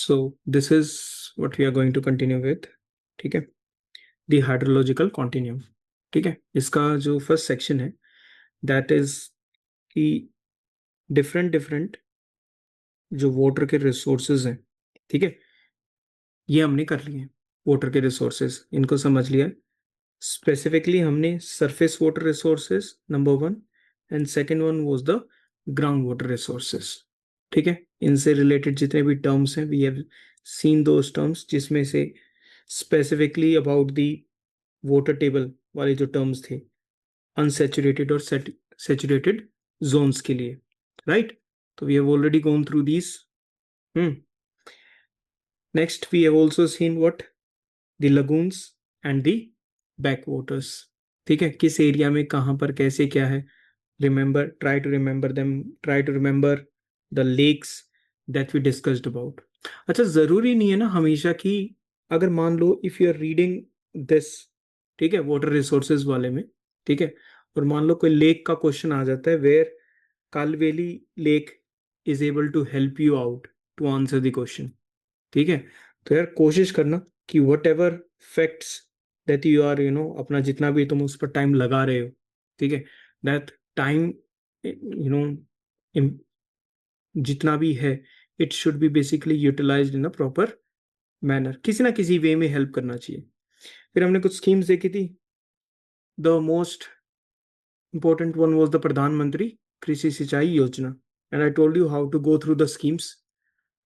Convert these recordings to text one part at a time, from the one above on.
So this is what we are going to continue with. ठीक है, the hydrological continuum. ठीक है, इसका जो फर्स्ट सेक्शन है दैट इज कि डिफरेंट डिफरेंट जो वाटर के रिसोर्सेज हैं, ठीक है, ये हमने कर लिए हैं. वाटर के रिसोर्सेज इनको समझ लिया. स्पेसिफिकली हमने surface water resources number one and second one was the ground water resources. ठीक है, इनसे रिलेटेड जितने भी टर्म्स हैं we have seen those terms, जिसमें से specifically about the water table वाले जो टर्म्स थे अनसेचुरेटेड और सेचुरेटेड जोन्स के लिए, राइट. तो we have already gone through these. Next we have also seen what the lagoons and the backwaters. ठीक है, किस एरिया में कहाँ पर कैसे क्या है. Remember, try to remember them, try to remember the lakes that we discussed about. अच्छा, जरूरी नहीं है ना हमेशा कि अगर मान लो if you are reading this, ठीक है, वाटर रिसोर्सेज वाले में, ठीक है, और मान लो कोई लेक का क्वेश्चन आ जाता है where Kaliveli lake is able to help you out to answer the question. ठीक है, तो यार कोशिश करना कि whatever facts that you are अपना जितना भी तुम उस पर टाइम लगा रहे हो, ठीक है, दैट टाइम जितना भी है it should be basically utilised in a proper manner. किसी ना किसी वे में हेल्प करना चाहिए. फिर हमने कुछ स्कीम्स देखी थी. The most important one was the Pradhanmantri Krishi Sinchai Yojana, and I told you how to go through the schemes,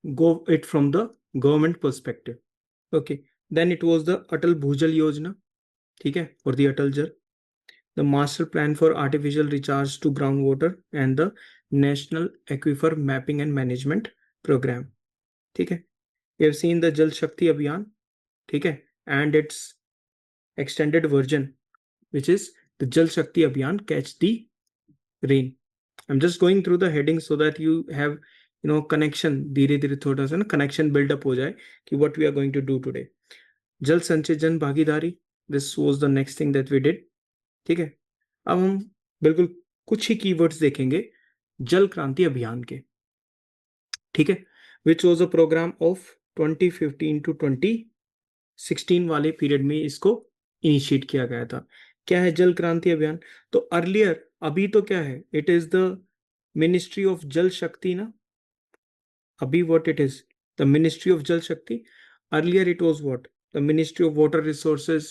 go it from the government perspective. Okay, then it was the Atal Bhujal Yojana, ठीक है, और the Atal Jal, the master plan for artificial recharge to groundwater and the national aquifer mapping and management program. ठीक है, we have seen the Jal Shakti Abhiyan, ठीक है, and its extended version which is the Jal Shakti Abhiyan Catch the Rain. I'm just going through the headings so that you have connection, धीरे धीरे थोड़ा सा ना connection buildup हो जाए कि what we are going to do today. Jal Sanchay Jan Bhagidari, this was the next thing that we did. ठीक है, अब हम बिल्कुल कुछ ही कीवर्ड्स देखेंगे जल क्रांति अभियान के. ठीक है, which was a programme of 2015 to 2016 वाले पीरियड में इसको इनिशिएट किया गया था. क्या है जल क्रांति अभियान? तो अर्लियर, अभी तो क्या है, it is the ministry of जल शक्ति ना. Abhi what it is, the Ministry of Jal Shakti. Earlier it was what, the Ministry of Water Resources,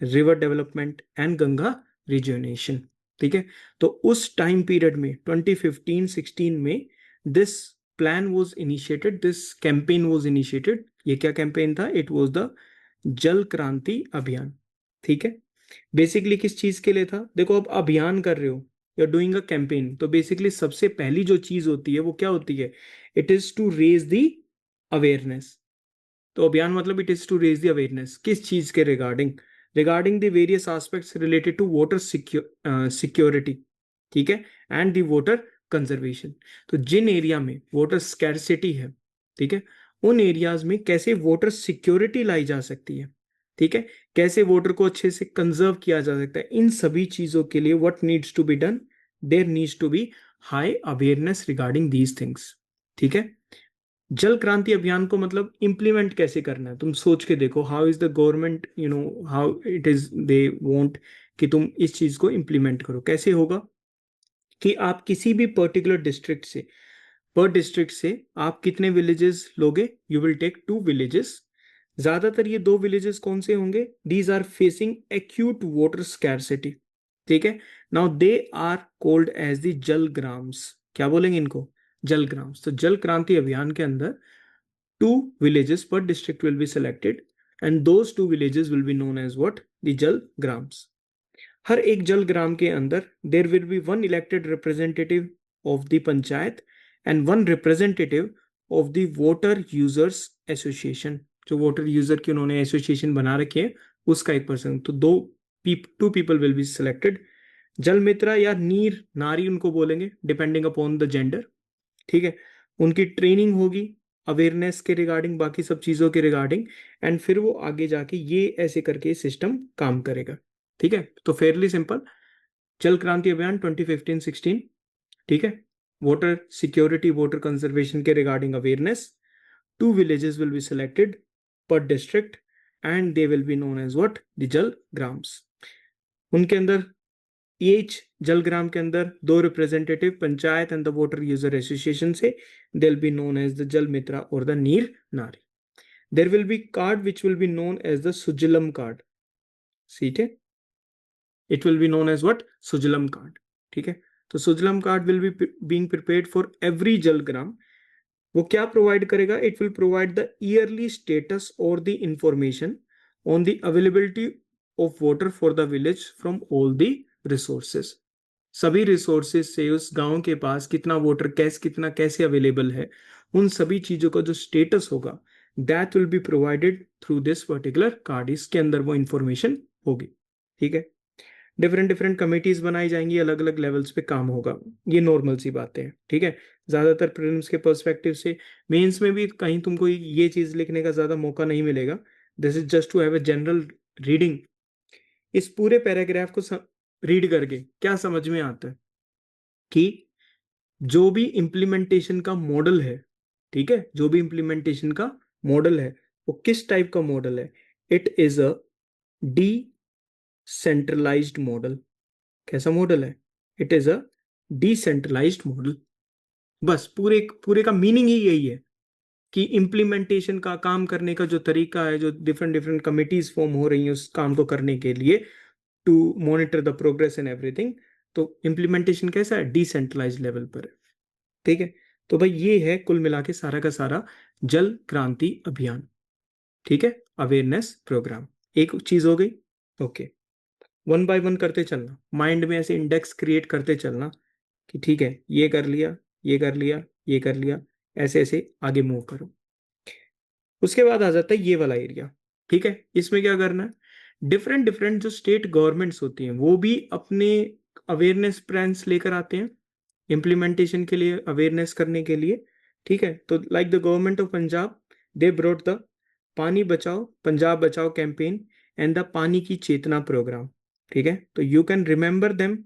River Development and Ganga Rejuvenation. ठीक है, तो उस टाइम पीरियड में 2015-16 में this plan was initiated, this campaign was initiated. ये क्या campaign था? It was the जल क्रांति अभियान. ठीक है, बेसिकली किस चीज के लिए था? देखो, अब अभियान कर रहे हो, you are doing a campaign, तो बेसिकली सबसे पहली जो चीज होती है वो क्या होती है? It is to raise the awareness. तो अभियान मतलब it is to raise the awareness किस चीज के regarding? Regarding the various aspects related to water security, ठीक है, एंड द वाटर कंजर्वेशन. तो जिन एरिया में वाटर स्कैरसिटी है, ठीक है, उन एरियाज में कैसे वाटर सिक्योरिटी लाई जा सकती है, ठीक है, कैसे वाटर को अच्छे से कंजर्व किया जा सकता है, इन सभी चीजों के लिए what needs to be done? There needs to be high awareness regarding these things. ठीक है, जल क्रांति अभियान को मतलब इंप्लीमेंट कैसे करना है, तुम सोच के देखो. How is the government, how it is they want कि तुम इस चीज को इंप्लीमेंट करो. कैसे होगा कि आप किसी भी पर्टिकुलर डिस्ट्रिक्ट से, पर डिस्ट्रिक्ट से आप कितने विलेजेस लोगे? You will take 2 villages. ज्यादातर ये 2 विलेजेस कौन से होंगे? These are facing acute water scarcity. ठीक है, now they are called as the Jal ग्राम्स. क्या बोलेंगे इनको? जल ग्राम्स. तो जल क्रांति अभियान के अंदर 2 villages per district will be selected and those 2 villages will be known as what? The Jal grams. हर एक जल ग्राम के अंदर there will be one elected representative of the panchayat and one representative of the water users association. जो water user की उन्होंने association बना रखी है उसका एक पर्सन. तो 2 people will be selected. जल मित्रा या नीर नारी उनको बोलेंगे डिपेंडिंग अपॉन द जेंडर. ठीक है, उनकी ट्रेनिंग होगी अवेयरनेस के रिगार्डिंग, बाकी सब चीज़ों के रिगार्डिंग, एंड फिर वो आगे जाके ये ऐसे करके सिस्टम काम करेगा. ठीक है, तो फेयरली सिंपल. जल क्रांति अभियान 2015-16, ठीक है, वाटर सिक्योरिटी, वाटर कंजर्वेशन के regarding awareness, 2 villages will be selected per district and they will be known as what? The Jal Grams. उनके अंदर each जल ग्राम के अंदर 2 representative panchayat and the water user association से, they will be known as the Jal Mitra और the Neer Nari. There will be card which will be known as the Sujalam card. ठीक है, it will be known as what? Sujalam card. ठीक है, तो Sujalam card will be being prepared for every Jal Gram. वो क्या provide करेगा? It will provide the yearly status और the information on the availability of water for the village from all the resources. सभी resources से उस गांव के पास कितना वाटर कितना कैसे अवेलेबल है, उन सभी चीजों का जो स्टेटस होगा, that will be provided through this particular card. इसके अंदर वो इंफॉर्मेशन होगी. ठीक है, डिफरेंट कमिटीज बनाई जाएंगी, अलग अलग लेवल्स पे काम होगा. ये नॉर्मल सी बातें हैं. ठीक है, ज्यादातर प्रीलिम्स के पर्सपेक्टिव से, मेंस में भी कहीं तुमको ये चीज लिखने का ज्यादा मौका नहीं मिलेगा. This is just to have a general reading. इस पूरे पैराग्राफ को रीड करके क्या समझ में आता है कि जो भी इंप्लीमेंटेशन का मॉडल है, ठीक है, जो भी इंप्लीमेंटेशन का मॉडल है वो किस टाइप का मॉडल है? It is a decentralised model. कैसा मॉडल है? It is a decentralised model. बस पूरे का मीनिंग ही यही है कि इंप्लीमेंटेशन का काम करने का जो तरीका है, जो डिफरेंट कमिटीज फॉर्म हो रही हैं उस काम को करने के लिए, to monitor the progress and everything. तो इंप्लीमेंटेशन कैसा है? डिसेंट्रलाइज लेवल पर है. ठीक है, तो भाई ये है कुल मिला के सारा का सारा जल क्रांति अभियान. ठीक है, अवेयरनेस प्रोग्राम. एक चीज हो गई. ओके, वन बाय वन करते चलना, माइंड में ऐसे इंडेक्स क्रिएट करते चलना कि ठीक है, ये कर लिया, ये कर लिया, ये कर लिया, ऐसे ऐसे आगे मूव करो. उसके बाद आ जाता है ये वाला एरिया. ठीक है, इसमें क्या करना है? डिफरेंट जो स्टेट गवर्नमेंट्स होती हैं वो भी अपने अवेयरनेस प्लान्स लेकर आते हैं इम्प्लीमेंटेशन के लिए, अवेयरनेस करने के लिए. ठीक है, तो like the government of Punjab, they brought the पानी बचाओ पंजाब बचाओ कैंपेन एंड द पानी की चेतना प्रोग्राम. ठीक है, तो you can remember them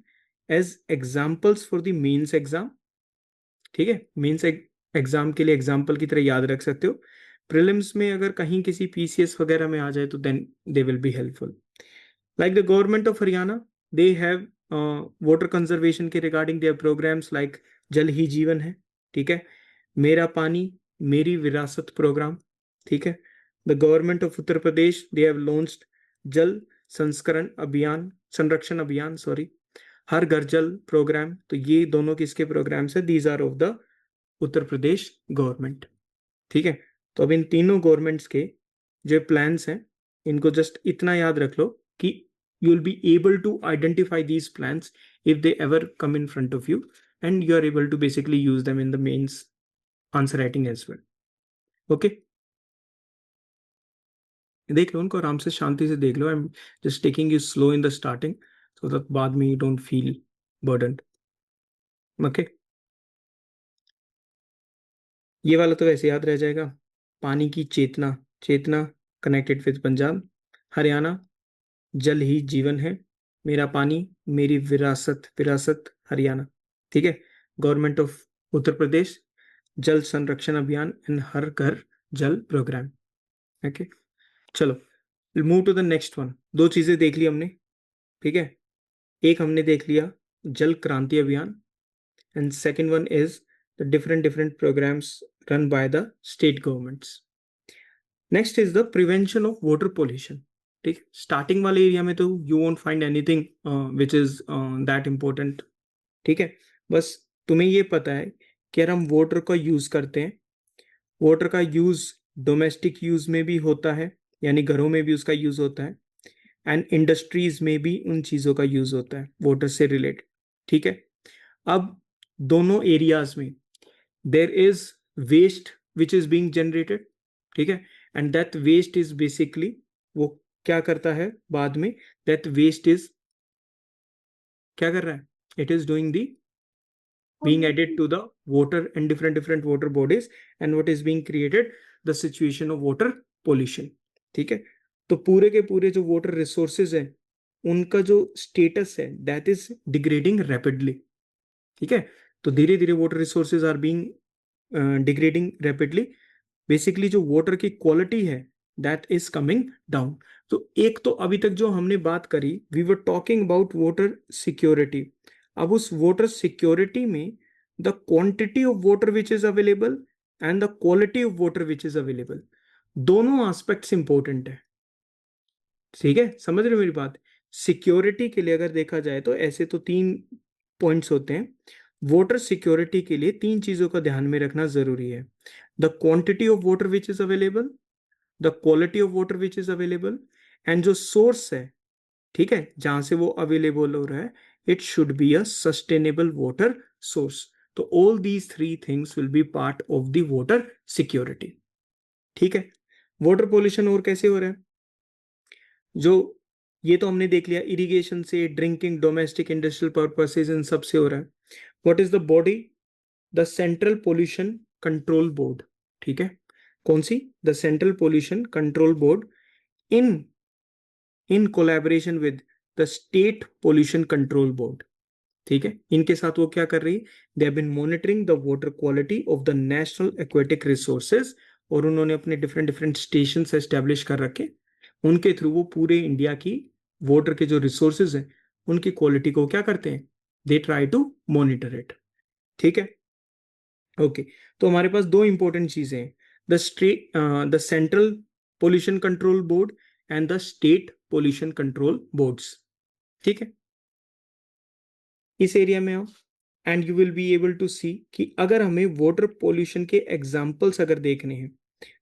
as examples for the mains exam. ठीक है, मेंस एग्जाम के लिए एग्जाम्पल की तरह याद रख सकते हो. प्रीलिम्स में अगर कहीं किसी पीसीएस वगैरह में आ जाए तो then they will be helpful. Like the government of Haryana, they have water conservation के regarding their programmes like Jal ही जीवन है. ठीक है, मेरा पानी मेरी विरासत प्रोग्राम. ठीक है, the government of Uttar Pradesh, they have launched जल संरक्षण अभियान, सॉरी, हर घर जल प्रोग्राम. तो ये दोनों किसके प्रोग्राम्स है? These are of the Uttar Pradesh government. ठीक है, तो अब इन तीनों गवर्नमेंट्स के जो प्लान्स हैं इनको जस्ट इतना याद रख लो कि you will be able to identify these plans if they ever come in front of you, and you are able to basically use them in the mains answer writing as well. Okay, देख लो उनको आराम से, शांति से देख लो. I am just taking you slow in the starting so that बाद में you don't feel burdened. Okay, ये वाला तो वैसे याद रह जाएगा. पानी की चेतना, चेतना कनेक्टेड विद पंजाब. हरियाणा, जल ही जीवन है, मेरा पानी मेरी विरासत, विरासत हरियाणा. ठीक है, गवर्नमेंट ऑफ उत्तर प्रदेश, जल संरक्षण अभियान and Har Ghar Jal programme. Okay, चलो move to the next one. दो चीजें देख ली हमने. ठीक है, एक हमने देख लिया Jal Kranti Abhiyan and second one is the different programmes run by the state governments. Next is the prevention of water pollution. ठीक है, स्टार्टिंग वाले एरिया में तो you won't find anything which is that important. ठीक है, बस तुम्हें ये पता है कि यार हम वाटर का यूज करते हैं. वाटर का यूज डोमेस्टिक यूज में भी होता है, यानी घरों में भी उसका यूज होता है, एंड इंडस्ट्रीज में भी उन चीजों का यूज होता है वाटर से रिलेटेड. ठीक है, अब दोनों एरियाज में there is waste which is being generated. ठीक है, and that waste is basically, वो क्या करता है बाद में? दैट वेस्ट इज क्या कर रहा है? It is doing the being added to the water and different water bodies, and what is being created? The situation of water pollution. ठीक है, तो पूरे के पूरे जो वाटर रिसोर्सेज हैं उनका जो स्टेटस है दैट इज डिग्रेडिंग रैपिडली. ठीक है, तो धीरे धीरे water resources are being degrading rapidly. Basically जो वाटर की क्वालिटी है दैट इज कमिंग डाउन। तो एक तो अभी तक जो हमने बात करी, we were talking about water security. अब उस वाटर सिक्योरिटी में the quantity of water which is available and the quality of water which is available, दोनों एस्पेक्ट्स इंपॉर्टेंट है। ठीक है, समझ रहे हो मेरी बात? सिक्योरिटी के लिए अगर देखा जाए तो ऐसे तो 3 पॉइंट्स होते हैं। वाटर सिक्योरिटी के लिए 3 चीजों का ध्यान में रखना जरूरी है। The quantity of water which is available, the quality of water which is available, and जो सोर्स है, ठीक है, जहां से वो अवेलेबल हो रहा है, it should be a sustainable water source. तो all these 3 things will be part of the water security. ठीक है। वाटर पोल्यूशन और कैसे हो रहा है? जो ये तो हमने देख लिया, इरिगेशन से, ड्रिंकिंग, डोमेस्टिक, इंडस्ट्रियल पर्पसेस, इन सब से हो रहा है। What is the body? The central pollution control board. ठीक है, कौन सी? The central pollution control board in in collaboration with the state pollution control board. ठीक है, इनके साथ वो क्या कर रही है? They have been monitoring the water quality of the national aquatic resources, और उन्होंने अपने डिफरेंट डिफरेंट स्टेशन एस्टेब्लिश कर रखे। उनके थ्रू वो पूरे इंडिया की वाटर के जो रिसोर्सेज हैं उनकी क्वालिटी को क्या करते हैं? They try to monitor it. ठीक है, ओके। तो हमारे पास 2 इंपॉर्टेंट चीजें हैं, the central pollution control board and the state pollution control boards. ठीक है, इस एरिया में आओ and you will be able to see कि अगर हमें वाटर पोल्यूशन के एग्जाम्पल्स अगर देखने हैं,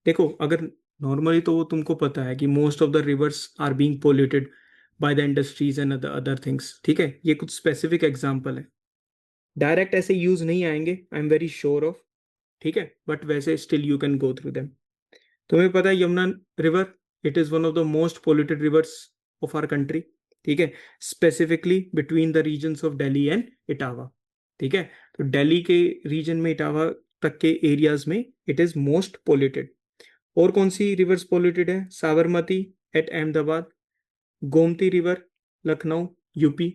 देखो अगर नॉर्मली तो वो तुमको पता है कि most of the rivers are being polluted by the industries and other things. ठीक है, ये कुछ स्पेसिफिक एग्जाम्पल है, डायरेक्ट ऐसे यूज नहीं आएंगे, I am very sure of. ठीक है, बट वैसे still you can go through them. तुम्हें पता है Yamuna river, it is one of the most polluted rivers of our country. ठीक है, specifically between the regions of Delhi and Etawah. ठीक है, तो दिल्ली के रीजन में, इटावा तक के एरियाज में इट इज मोस्ट पोल्यूटेड। और कौन सी रिवर्स पोल्यूटेड है? Sabarmati at Ahmedabad, Gomti river Lucknow UP,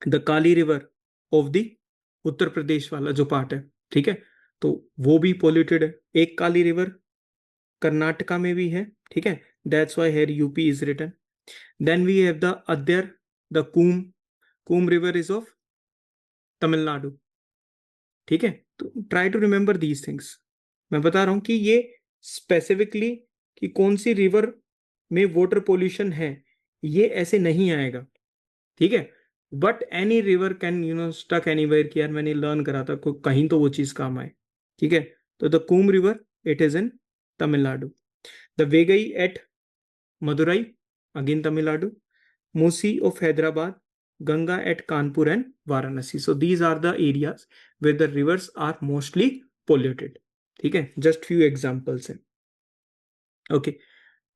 the Kali river of the Uttar Pradesh वाला जो पार्ट है। ठीक है, तो वो भी पोल्यूटेड है। एक काली रिवर कर्नाटका में भी है। ठीक है, that's why here UP is written. Then we have the other, the Cooum river is of Tamil Nadu. ठीक है, तो try to remember these things. मैं बता रहा हूं कि ये स्पेसिफिकली कि कौन सी रिवर में वाटर पोल्यूशन है, ये ऐसे नहीं आएगा। ठीक है, but any river can stuck anywhere, कि यार मैंने लर्न करा था कहीं तो वो चीज काम आए। ठीक है, तो the Cooum river it is in Tamil Nadu, the Vaigai at Madurai again Tamil Nadu, Musi of Hyderabad, Ganga at Kanpur and Varanasi. So these are the areas where the rivers are mostly polluted. ठीक है, जस्ट फ्यू एग्जांपल्स हैं। Okay,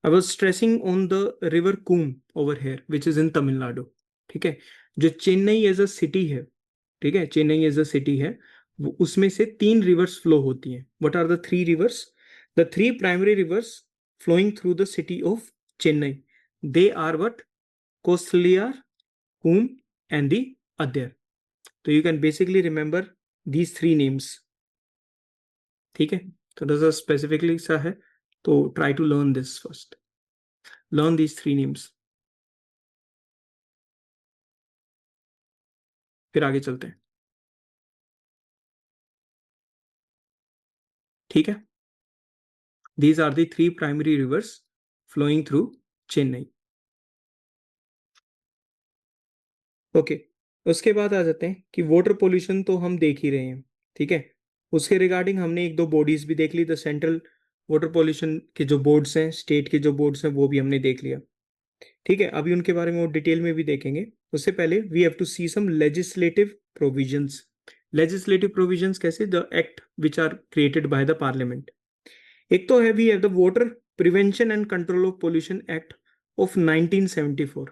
I was stressing on the river Cooum over here which is in Tamil Nadu. ठीक है, जो Chennai as a city है, ठीक है, Chennai as a city है, वो उसमें से 3 रिवर्स फ्लो होती हैं। What are the 3 rivers? The 3 primary rivers flowing through the city of Chennai. They are what? Kosliar, Coombe, and the Adyar. So you can basically remember these 3 names. ठीक है, थोड़ा सा स्पेसिफिकली सा है, तो try to learn this first. Learn these 3 names. फिर आगे चलते हैं। ठीक है, these are the 3 primary rivers flowing through Chennai. Okay, उसके बाद आ जाते हैं कि वाटर पोल्यूशन तो हम देख ही रहे हैं। ठीक है, उसके रिगार्डिंग हमने 1-2 बॉडीज भी देख ली। द सेंट्रल वाटर पोल्यूशन के जो बोर्ड्स हैं, स्टेट के जो बोर्ड्स हैं, वो भी हमने देख लिया। ठीक है, अभी उनके बारे में और डिटेल में भी देखेंगे। उससे पहले we have to see some legislative provisions. Legislative provisions कैसे? The act which are created by the parliament. एक तो है we have the water prevention and control of pollution act of 1974।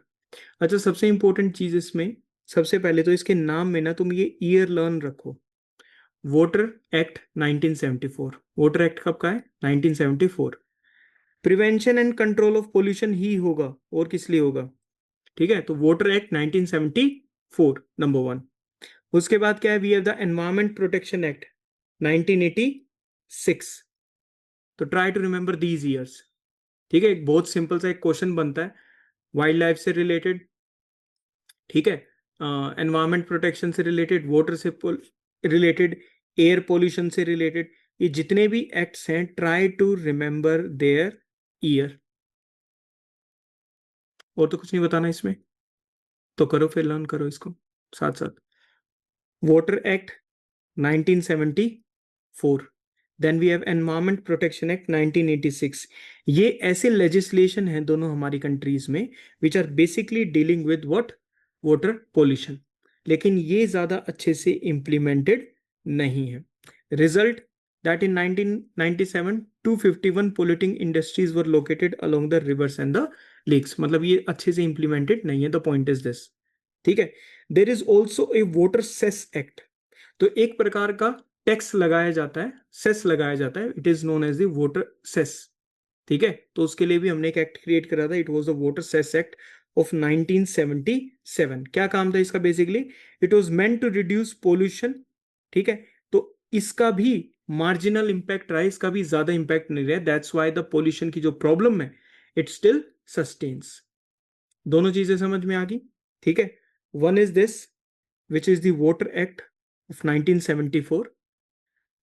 अच्छा, सबसे इंपॉर्टेंट चीज इसमें, सबसे पहले तो इसके नाम में ना तुम ये ईयर लर्न रखो। Water act 1974। वाटर एक्ट कब का है? 1974। Prevention and control of pollution ही होगा, और किस लिए होगा? ठीक है, तो वाटर एक्ट 1974 नंबर 1। उसके बाद क्या है? We have the environment protection act 1986। तो try to remember these years. ठीक है, एक बहुत सिंपल सा एक क्वेश्चन बनता है वाइल्ड लाइफ से रिलेटेड, ठीक है, एनवायरमेंट प्रोटेक्शन से रिलेटेड, वाटर से रिलेटेड, एयर पोल्यूशन से रिलेटेड, ये जितने भी एक्ट्स हैं try to remember their year. और तो कुछ नहीं बताना इसमें, तो करो फिर, लर्न करो इसको साथ साथ। Water act 1974, then we have environment protection act 1986। ये ऐसे लेजिस्लेशन हैं दोनों हमारी कंट्रीज में which are basically dealing with what, water pollution, लेकिन ये ज्यादा अच्छे से इंप्लीमेंटेड नहीं है। Result that in 1997 251 polluting industries were located along the rivers and the lakes। मतलब ये अच्छे से implemented नहीं है। the point is this, ठीक है। there is also a water cess act, तो एक प्रकार का टैक्स लगाया जाता है, सेस लगाया जाता है, it is known as the water cess, ठीक है। तो उसके लिए भी हमने एक एक्ट क्रिएट करा था, it was the water cess act of 1977। क्या काम था इसका basically, it was meant to reduce pollution, ठीक है। तो इसका भी मार्जिनल इंपैक्ट रहा है, इसका भी ज्यादा इंपैक्ट नहीं रहा, दैट्स व्हाई द पोल्यूशन की जो प्रॉब्लम है इट स्टिल सस्टेन्स। दोनों चीजें समझ में आ गई, ठीक है। One is this which is the water act of 1974,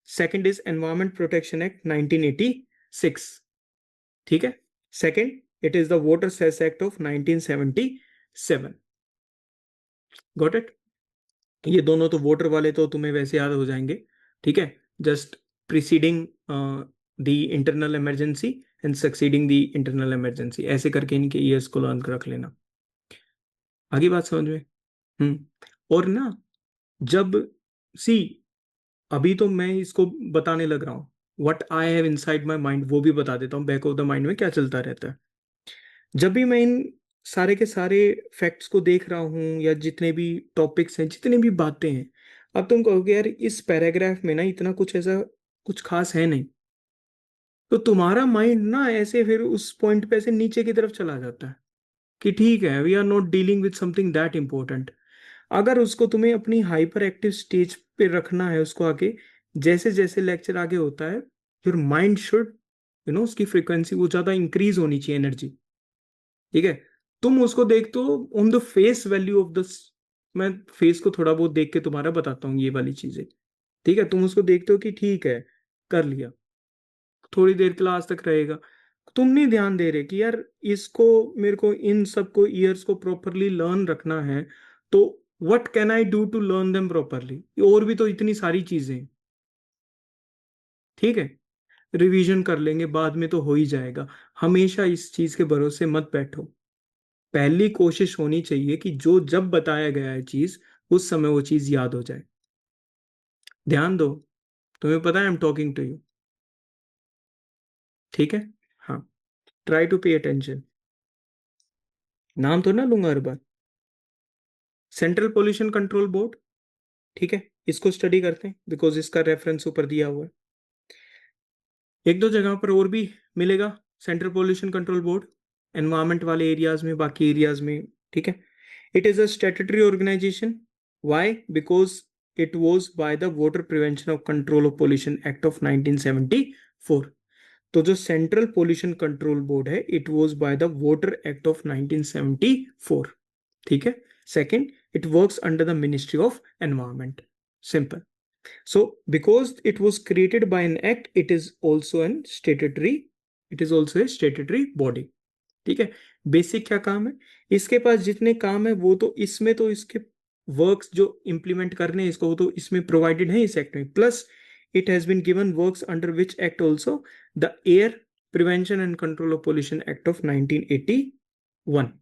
second is Environment Protection Act 1986, ठीक है। second it is the Water Cess Act of 1977, got it। ये दोनों तो वोटर वाले तो तुम्हें वैसे याद हो जाएंगे, ठीक है, just preceding the internal emergency and succeeding the internal emergency, ऐसे करके इनके ईयर्स को लर्न रख लेना। आगे बात समझ में। और ना जब सी अभी तो मैं इसको बताने लग रहा हूं what I have inside my mind, वो भी बता देता हूं बैक ऑफ द माइंड में क्या चलता रहता है। जब भी मैं इन सारे के सारे फैक्ट्स को देख रहा हूं या जितने भी टॉपिक्स हैं, जितनी भी बातें हैं, अब तुम कहोगे यार इस पैराग्राफ में ना इतना कुछ ऐसा कुछ खास है नहीं, तो तुम्हारा माइंड ना ऐसे फिर उस पॉइंट पे ऐसे नीचे की तरफ चला जाता है कि ठीक है, we are not dealing with something that important. अगर उसको तुम्हें अपनी हाइपर एक्टिव स्टेज पे रखना है, उसको आगे जैसे जैसे लेक्चर आगे होता है, योर माइंड शुड उसकी फ्रीक्वेंसी वो ज्यादा इंक्रीज होनी चाहिए, एनर्जी, ठीक है। तुम उसको देखते हो on the face value of the, मैं फेस को थोड़ा बहुत देख के तुम्हारा बताता हूँ ये वाली चीजें, ठीक है। तुम उसको देखते हो कि ठीक है कर लिया, थोड़ी देर क्लास तक रहेगा, तुम नहीं ध्यान दे रहे कि यार इसको मेरे को इन सबको ईयर्स को प्रॉपरली लर्न रखना है, तो what can I do to learn them properly, और भी तो इतनी सारी चीजें, ठीक है। रिवीजन कर लेंगे बाद में तो हो ही जाएगा। हमेशा इस चीज के भरोसे मत बैठो, पहली कोशिश होनी चाहिए कि जो जब बताया गया है चीज उस समय वो चीज याद हो जाए। ध्यान दो, तुम्हें पता है I am talking to you, ठीक है। हाँ, ट्राई टू पे अटेंशन। नाम तो ना लूंगा हर बार। सेंट्रल पोल्यूशन कंट्रोल बोर्ड, ठीक है, इसको स्टडी करते हैं बिकॉज इसका रेफरेंस ऊपर दिया हुआ है। एक दो जगह पर और भी मिलेगा central pollution control board, environment वाले एरियाज में, बाकी एरियाज में, ठीक है। It is a statutory organisation, why, because it was by the water prevention of control of pollution act of 1974। तो जो सेंट्रल पोल्यूशन कंट्रोल बोर्ड है it was by the water act of 1974, ठीक है। Second, it works under the ministry of environment, simple. So because it was created by an act, it is also a statutory body, ठीक है। Basic क्या काम है इसके पास, जितने काम है वो तो इसमें, तो इसके वर्क्स जो इंप्लीमेंट करने हैं इसको, वो तो इसमें प्रोवाइडेड है इस एक्ट में, plus it has been given works under which act also, the air prevention and control of pollution act of 1981,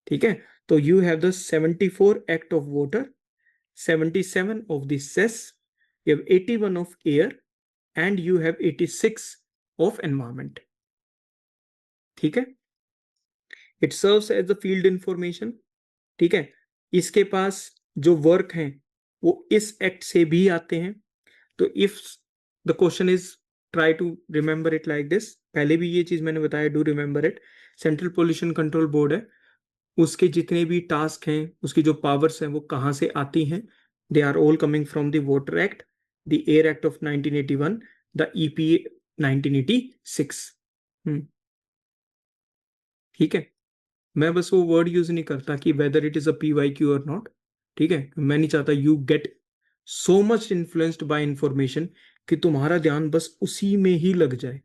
ठीक है। तो you have the 74 act of water, 77 of the cess, you have 81 of air, and you have 86 of environment, ठीक है। It serves as the field information, ठीक है। इसके पास जो work हैं वो इस एक्ट से भी आते हैं। तो if the question is try to remember it like this, पहले भी ये चीज मैंने बताया, do remember it. Central pollution control board है, उसके जितने भी टास्क हैं, उसकी जो पावर्स हैं वो कहाँ से आती हैं, they are all coming from the water act, the air act of 1981, the EPA 1986। ठीक है, मैं बस वो वर्ड यूज नहीं करता कि whether it is a PYQ और नॉट। ठीक है, मैं नहीं चाहता you get so much influenced by information कि तुम्हारा ध्यान बस उसी में ही लग जाए।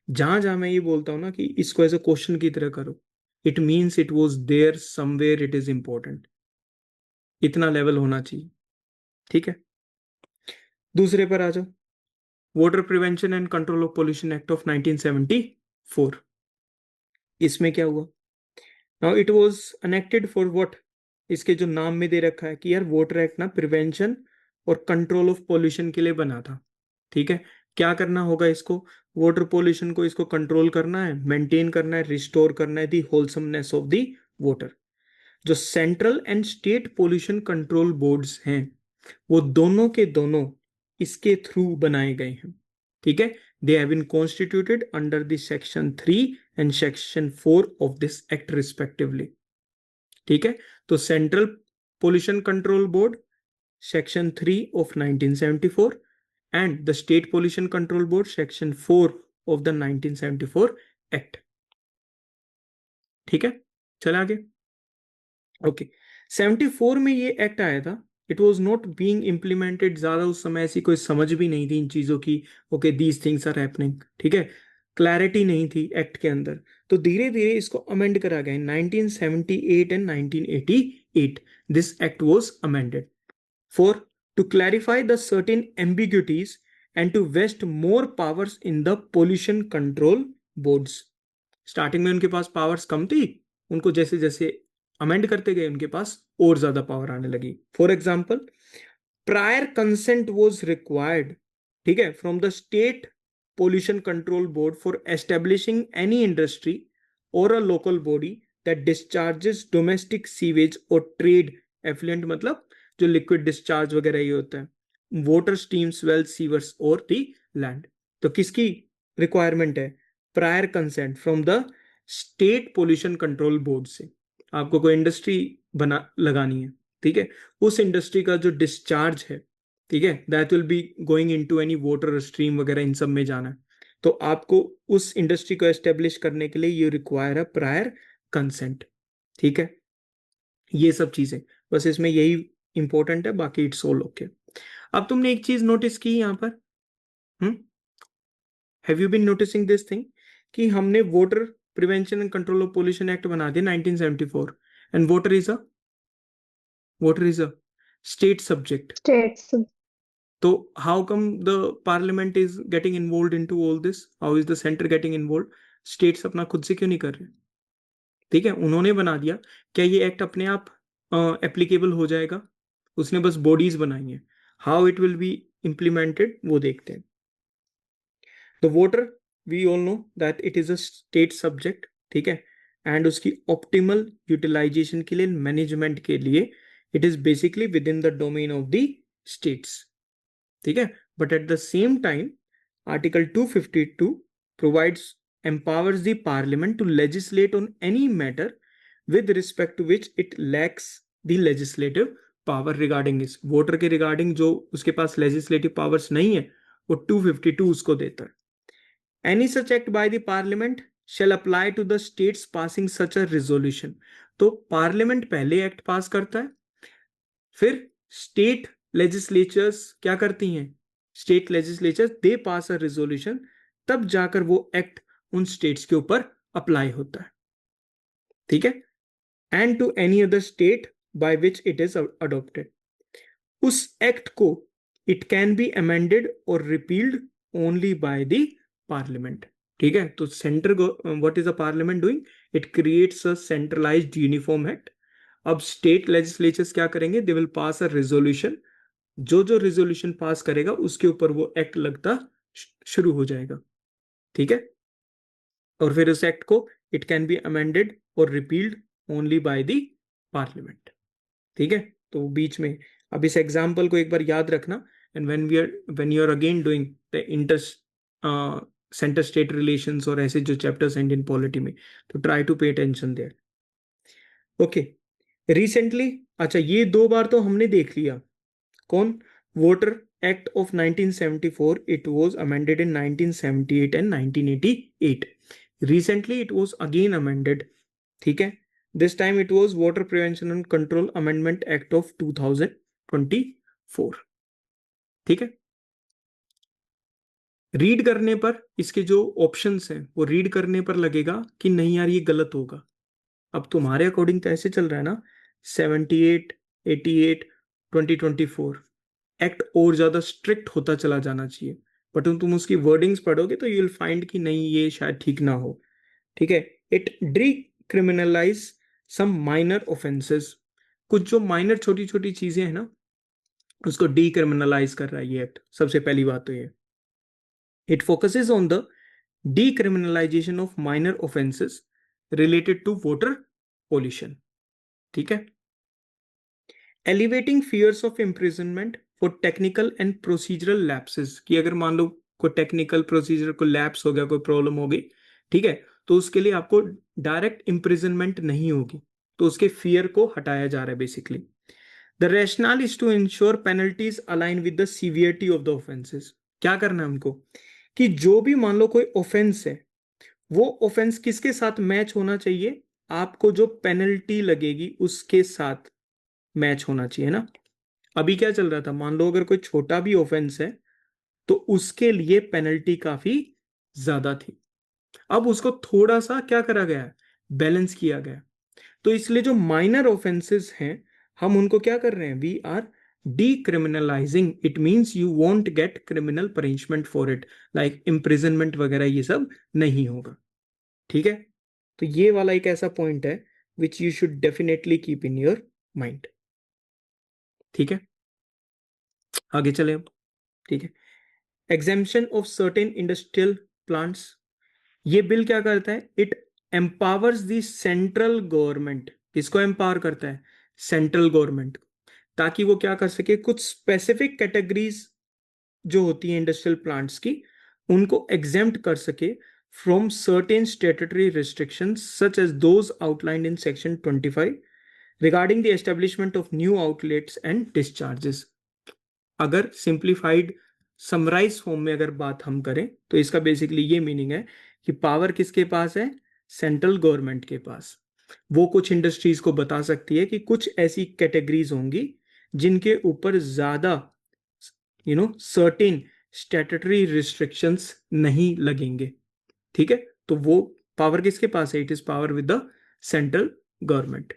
जहां जहां मैं ये बोलता हूं ना कि इसको एज अ क्वेश्चन की तरह करो, it means it was there somewhere, it is important. इतना लेवल होना चाहिए। ठीक है, दूसरे पर आ जाओ। Water prevention and control of pollution act of 1974। इसमें क्या हुआ? Now it was enacted for what? इसके जो नाम में दे रखा है कि यार वाटर एक्ट ना प्रिवेंशन और कंट्रोल ऑफ पोल्यूशन के लिए बना था। ठीक है, क्या करना होगा इसको? वाटर पोल्यूशन को इसको कंट्रोल करना है, मेंटेन करना है, रिस्टोर करना है दी होलसमनेस ऑफ दी वाटर। जो central and state pollution control boards हैं वो दोनों के दोनों इसके थ्रू बनाए गए हैं। ठीक है, they have been constituted under the section 3 and section 4 of this act respectively. ठीक है, तो central pollution control board section 3 of 1974 and the state pollution control board section 4 of the 1974 act. ठीक है, चले आगे। ओके, 74 में ये एक्ट आया था। It was not being implemented, ज्यादा उस समय ऐसी कोई समझ भी नहीं थी इन चीजों की। Okay, these things are happening. ठीक है, क्लैरिटी नहीं थी एक्ट के अंदर। तो धीरे धीरे इसको अमेंड करा गया। 1978 and 1988 this act was amended for to clarify the certain ambiguities and to vest more powers in the pollution control boards. Starting में उनके पास पावर्स कम थी, उनको जैसे जैसे अमेंड करते गए उनके पास और ज्यादा पावर आने लगी। For example, prior consent was required, ठीक है, from the state pollution control board for establishing any industry और a local body that discharges domestic sewage और ट्रेड एफ्लुएंट, मतलब जो लिक्विड डिस्चार्ज वगैरह ये होता है, वाटर स्ट्रीम्स, वेल्स, सीवर्स और दी लैंड। तो किसकी रिक्वायरमेंट है? Prior consent from the state pollution control board से। आपको कोई इंडस्ट्री बना लगानी है, ठीक है, उस इंडस्ट्री का जो डिस्चार्ज है, ठीक है, that will be going into any water stream वगैरह, इन सब में जाना है। तो आपको उस इंडस्ट्री को एस्टेब्लिश करने के लिए ये रिक्वायर है प्रायर कंसेंट। ठीक है, ये सब चीजें बस इसमें यही इंपॉर्टेंट है, बाकी इट्स ऑल ओके। अब तुमने एक चीज नोटिस की यहां पर, have you been noticing this thing कि हमने water prevention and control of pollution act बना दिया 1974 and water is a state subject. States. So how come the parliament is getting involved into all this? How is the center getting involved? States अपना खुद से क्यों नहीं कर रहे? ठीक है, उन्होंने बना दिया। क्या ये एक्ट अपने आप एप्लीकेबल हो जाएगा? उसने बस बॉडीज बनाई हैं। How it will be implemented वो देखते हैं। The water we all know that it is a state subject, ठीक है, एंड उसकी ऑप्टिमल यूटिलाइजेशन के लिए, मैनेजमेंट के लिए, it is basically with in the domain of the states. ठीक है, but at the same time article 252 provides empowers the parliament to legislate on any matter with respect to which it lacks the legislative power regarding इस voter के regarding जो उसके पास legislative powers नहीं है वो 252 उसको देता है। Any such act by the parliament shall apply to the states passing such a resolution। तो पार्लियामेंट पहले एक्ट पास करता है, फिर स्टेट लेजिस्लेचर्स क्या करती हैं? State legislatures they pass a resolution, तब जाकर वो एक्ट उन स्टेट्स के ऊपर अप्लाई होता है। ठीक है, and to any other state by which it is adopted. उस एक्ट को इट कैन बी अमेंडेड और repealed only by the parliament. ठीक है, तो centre what is the parliament doing? It creates a centralised uniform act. अब state legislatures क्या करेंगे? They will pass a resolution, जो जो रेजोल्यूशन पास करेगा उसके ऊपर वो एक्ट लगता शुरू हो जाएगा। ठीक है, और फिर उस एक्ट को इट कैन बी अमेंडेड और repealed only by the parliament. ठीक है, तो बीच में अब इस एग्जाम्पल को एक बार याद रखना, and when you are again doing the inter centre state relations और ऐसे जो चैप्टर्स एंड इन पॉलिटी में, तो try to pay attention there. Okay, recently, अच्छा ये दो बार तो हमने देख लिया। कौन? Water Act of 1974, it was amended in 1978 and 1988. Recently, it was again amended. ठीक है, this time it was Water Prevention and Control Amendment Act of 2024. ठीक है, रीड करने पर इसके जो ऑप्शंस हैं वो रीड करने पर लगेगा कि नहीं यार ये गलत होगा. अब तुम्हारे अकॉर्डिंग तो ऐसे चल रहा है ना, 78, 88, 2024 एक्ट और ज्यादा स्ट्रिक्ट होता चला जाना चाहिए, बट तुम उसकी वर्डिंग्स पढ़ोगे तो यू विल फाइंड कि नहीं ये शायद ठीक ना हो. ठीक है, it decriminalise some minor offences. कुछ जो माइनर छोटी छोटी चीजें हैं ना उसको डिक्रिमिनलाइज कर रहा है ये एक्ट. सबसे पहली बात तो ये, it focuses on the decriminalization of minor offenses related to water pollution. ठीक है, elevating fears of imprisonment for technical and procedural lapses. कि अगर मान लो कोई टेक्निकल प्रोसीजर को लैप्स हो गया, कोई प्रॉब्लम हो गई, ठीक है, तो उसके लिए आपको डायरेक्ट इम्प्रिजनमेंट नहीं होगी, तो उसके फियर को हटाया जा रहा है basically. The rational is to ensure penalties align with the severity of the offences. क्या करना है हमको कि जो भी मान लो कोई ऑफेंस है वो ऑफेंस किसके साथ मैच होना चाहिए, आपको जो पेनल्टी लगेगी उसके साथ मैच होना चाहिए ना. अभी क्या चल रहा था, मान लो अगर कोई छोटा भी ऑफेंस है तो उसके लिए पेनल्टी काफी ज्यादा थी, अब उसको थोड़ा सा क्या करा गया, बैलेंस किया गया. तो इसलिए जो माइनर ऑफेंसेस हैं हम उनको क्या कर रहे हैं, we are decriminalizing. It means you won't get criminal punishment for it, like imprisonment वगैरह ये सब नहीं होगा. ठीक है, तो ये वाला एक ऐसा पॉइंट है which you should definitely keep in your mind. ठीक है, आगे चले हम. ठीक है, exemption of certain industrial plants. ये बिल क्या करता है, it empowers the central government. किसको एम्पावर करता है, सेंट्रल गवर्नमेंट, ताकि वो क्या कर सके, कुछ स्पेसिफिक कैटेगरीज जो होती है इंडस्ट्रियल प्लांट्स की उनको एग्जेम्प्ट कर सके from certain statutory restrictions such as those outlined in section 25 regarding the establishment of new outlets and discharges. अगर सिंप्लीफाइड समराइज फॉर्म में अगर बात हम करें तो इसका बेसिकली ये मीनिंग है कि पावर किसके पास है, सेंट्रल गवर्नमेंट के पास. वो कुछ इंडस्ट्रीज को बता सकती है कि कुछ ऐसी कैटेगरीज होंगी जिनके ऊपर ज्यादा सर्टेन स्टैट्यूटरी रिस्ट्रिक्शंस नहीं लगेंगे. ठीक है, तो वो पावर किसके पास है, it is power with the central government.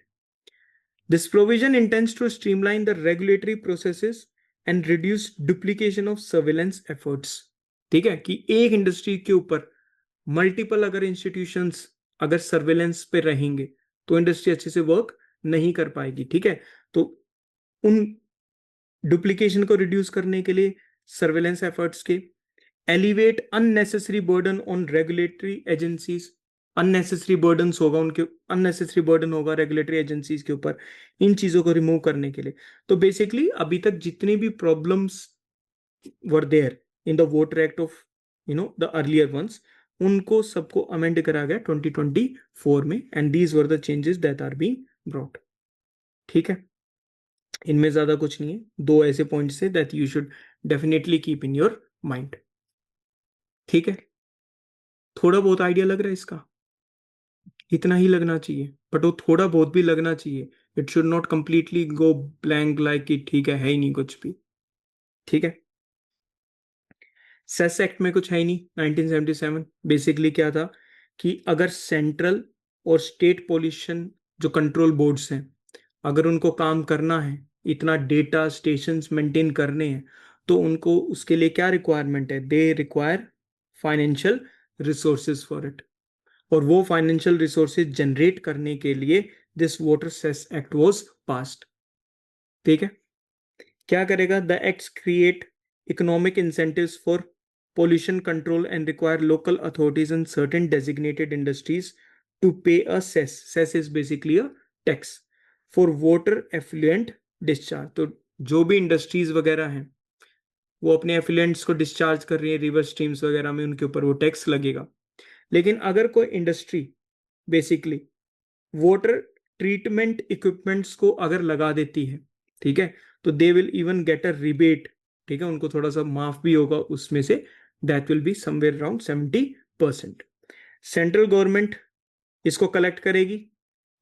This provision intends to streamline the regulatory processes and reduce duplication of surveillance efforts. ठीक है, कि एक इंडस्ट्री के ऊपर मल्टीपल अगर इंस्टीट्यूशंस अगर सर्विलेंस पे रहेंगे तो इंडस्ट्री अच्छे से वर्क नहीं कर पाएगी. ठीक है, तो उन डुप्लीकेशन को रिड्यूस करने के लिए सर्विलेंस एफर्ट्स के, elevate unnecessary burden on regulatory agencies. Unnecessary burden होगा उनके, अननेसेसरी बर्डन होगा रेगुलेटरी एजेंसीज के ऊपर, इन चीजों को रिमूव करने के लिए. तो बेसिकली अभी तक जितनी भी problems were there in the water act of the earlier ones, उनको सबको अमेंड करा गया 2024 में, and these were the changes that are being brought. ठीक है, इनमें ज्यादा कुछ नहीं है, दो ऐसे पॉइंट्स है that you should definitely keep in your mind. ठीक है, थोड़ा बहुत आइडिया लग रहा है इसका, इतना ही लगना चाहिए, बट वो थोड़ा बहुत भी लगना चाहिए. It should not completely go blank like कि ठीक है ही नहीं कुछ भी. ठीक है, सेस एक्ट में कुछ है ही नहीं. 1977 बेसिकली क्या था कि अगर सेंट्रल और स्टेट पॉल्यूशन जो कंट्रोल बोर्ड्स हैं अगर उनको काम करना है, इतना डेटा स्टेशंस मेंटेन करने हैं, तो उनको उसके लिए क्या रिक्वायरमेंट है, they require financial resources for it. और वो फाइनेंशियल रिसोर्सेज जनरेट करने के लिए this water cess act was passed. ठीक है, क्या करेगा, the acts create economic incentives for pollution control and require local authorities and certain designated industries to pay a cess. Cess is basically a tax for water effluent discharge. तो जो भी industries वगैरह हैं वो अपने एफ्लुएंट्स को discharge कर रही है रिवर स्ट्रीम्स वगैरह में, उनके ऊपर वो टैक्स लगेगा. लेकिन अगर कोई industry basically water treatment equipments को अगर लगा देती है, ठीक है, तो they will even get a rebate ठीक है, उनको थोड़ा सा माफ भी होगा उसमें से, that will be somewhere around 70%। Central government इसको कलेक्ट करेगी,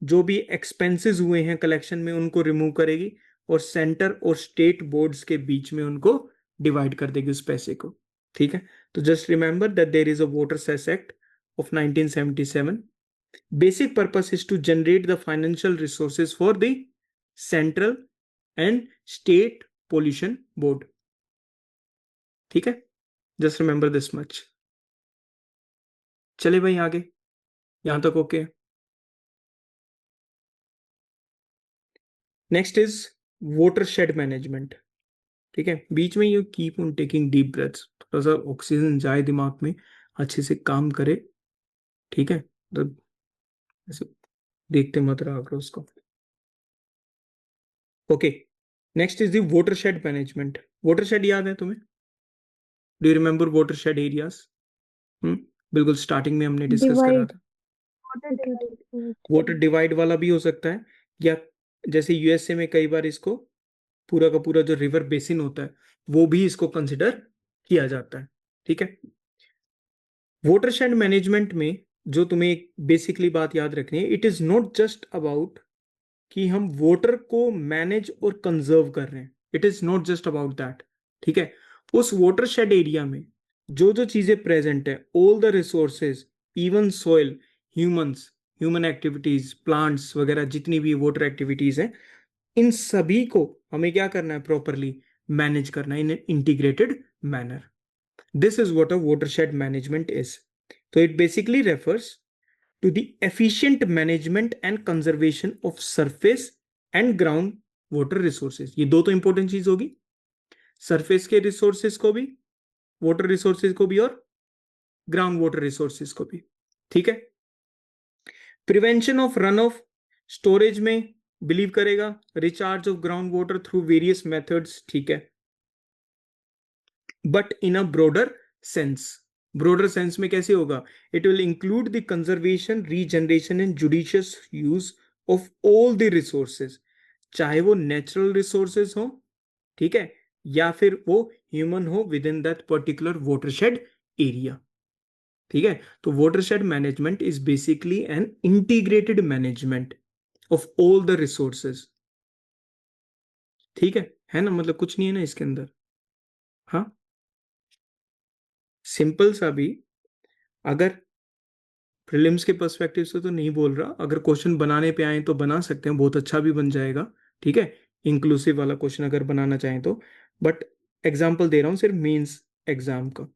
जो भी एक्सपेंसेस हुए हैं कलेक्शन में उनको रिमूव करेगी, और सेंटर और स्टेट बोर्ड्स के बीच में उनको डिवाइड कर देगी उस पैसे को। ठीक है, तो just remember that there is a water cess act of 1977। Basic purpose is to generate the financial resources for the central and state pollution board. ठीक है, जस्ट रिमेंबर दिस मच। चले भाई आगे, यहां तक okay. Next is watershed management. ठीक है, बीच में you keep on taking deep breaths, थोड़ा सा ऑक्सीजन जाए दिमाग में, अच्छे से काम करे। ठीक है, तो ऐसे देखते मत रहा करो उसको। Okay, next is the watershed management. Watershed याद है तुम्हें? Do you remember watershed areas? बिल्कुल स्टार्टिंग में हमने डिस्कस करा था। वोटर डिवाइड वाला भी हो सकता है, या जैसे यूएसए में कई बार इसको पूरा का पूरा जो रिवर बेसिन होता है वो भी इसको कंसिडर किया जाता है। ठीक है, वोटरशेड मैनेजमेंट में जो तुम्हें बेसिकली बात याद रखनी है, it is not just about कि हम वोटर को मैनेज और कंजर्व कर रहे हैं, it is not just about that. ठीक है, उस वोटरशेड एरिया में जो जो चीजें प्रेजेंट है, all the resources, even soil, humans, human activities, plants वगैरह, जितनी भी वोटर एक्टिविटीज हैं, इन सभी को हमें क्या करना है? प्रॉपरली मैनेज करना है in integrated manner. This is what a watershed management is. तो it basically refers to the efficient management and conservation of surface and ground water resources. ये दो तो इंपॉर्टेंट चीज होगी, सरफेस के रिसोर्सेज को भी, वाटर रिसोर्सेज को भी, और ग्राउंड वाटर रिसोर्सेज को भी। ठीक है, prevention of run of, storage में बिलीव करेगा, recharge of ground water through various methods. ठीक है, but in a broader sense. Broader sense में कैसे होगा? It will include the conservation, regeneration and judicious use of all the resources, चाहे वो natural resources हो, ठीक है, या फिर वो ह्यूमन हो within that particular watershed area. ठीक है, तो watershed management is basically an integrated management of all the resources. ठीक है ना, मतलब कुछ नहीं है ना इसके अंदर। हाँ, सिंपल सा भी, अगर प्रीलिम्स के पर्सपेक्टिव से तो नहीं बोल रहा, अगर क्वेश्चन बनाने पे आए तो बना सकते हैं, बहुत अच्छा भी बन जाएगा। ठीक है, इंक्लूसिव वाला क्वेश्चन अगर बनाना चाहें तो, बट एग्जाम्पल दे रहा हूं सिर्फ मेंस एग्जाम का।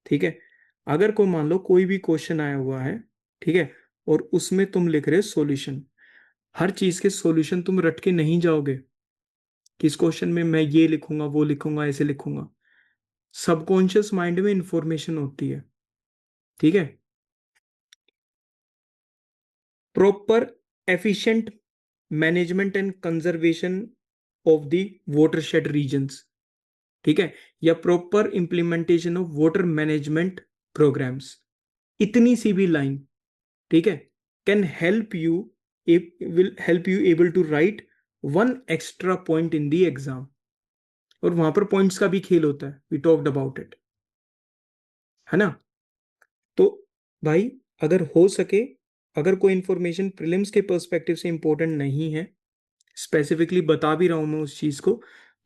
ठीक है, अगर को मान लो कोई भी क्वेश्चन आया हुआ है, ठीक है, और उसमें तुम लिख रहे हो सॉल्यूशन, हर चीज के सॉल्यूशन तुम रट के नहीं जाओगे कि इस क्वेश्चन में मैं ये लिखूंगा, वो लिखूंगा, ऐसे लिखूंगा। सबकॉन्शियस माइंड में इंफॉर्मेशन होती है। ठीक है, proper efficient management and conservation of the watershed regions, ठीक है, या proper implementation of water management programmes, इतनी सी भी लाइन, ठीक है, can help you, will help you able to write one extra point in the exam. और वहां पर पॉइंट्स का भी खेल होता है, वी टॉक्ड अबाउट इट, है ना। तो भाई अगर हो सके, अगर कोई इंफॉर्मेशन प्रीलिम्स के पर्सपेक्टिव से इंपॉर्टेंट नहीं है, स्पेसिफिकली बता भी रहा हूं मैं उस चीज को,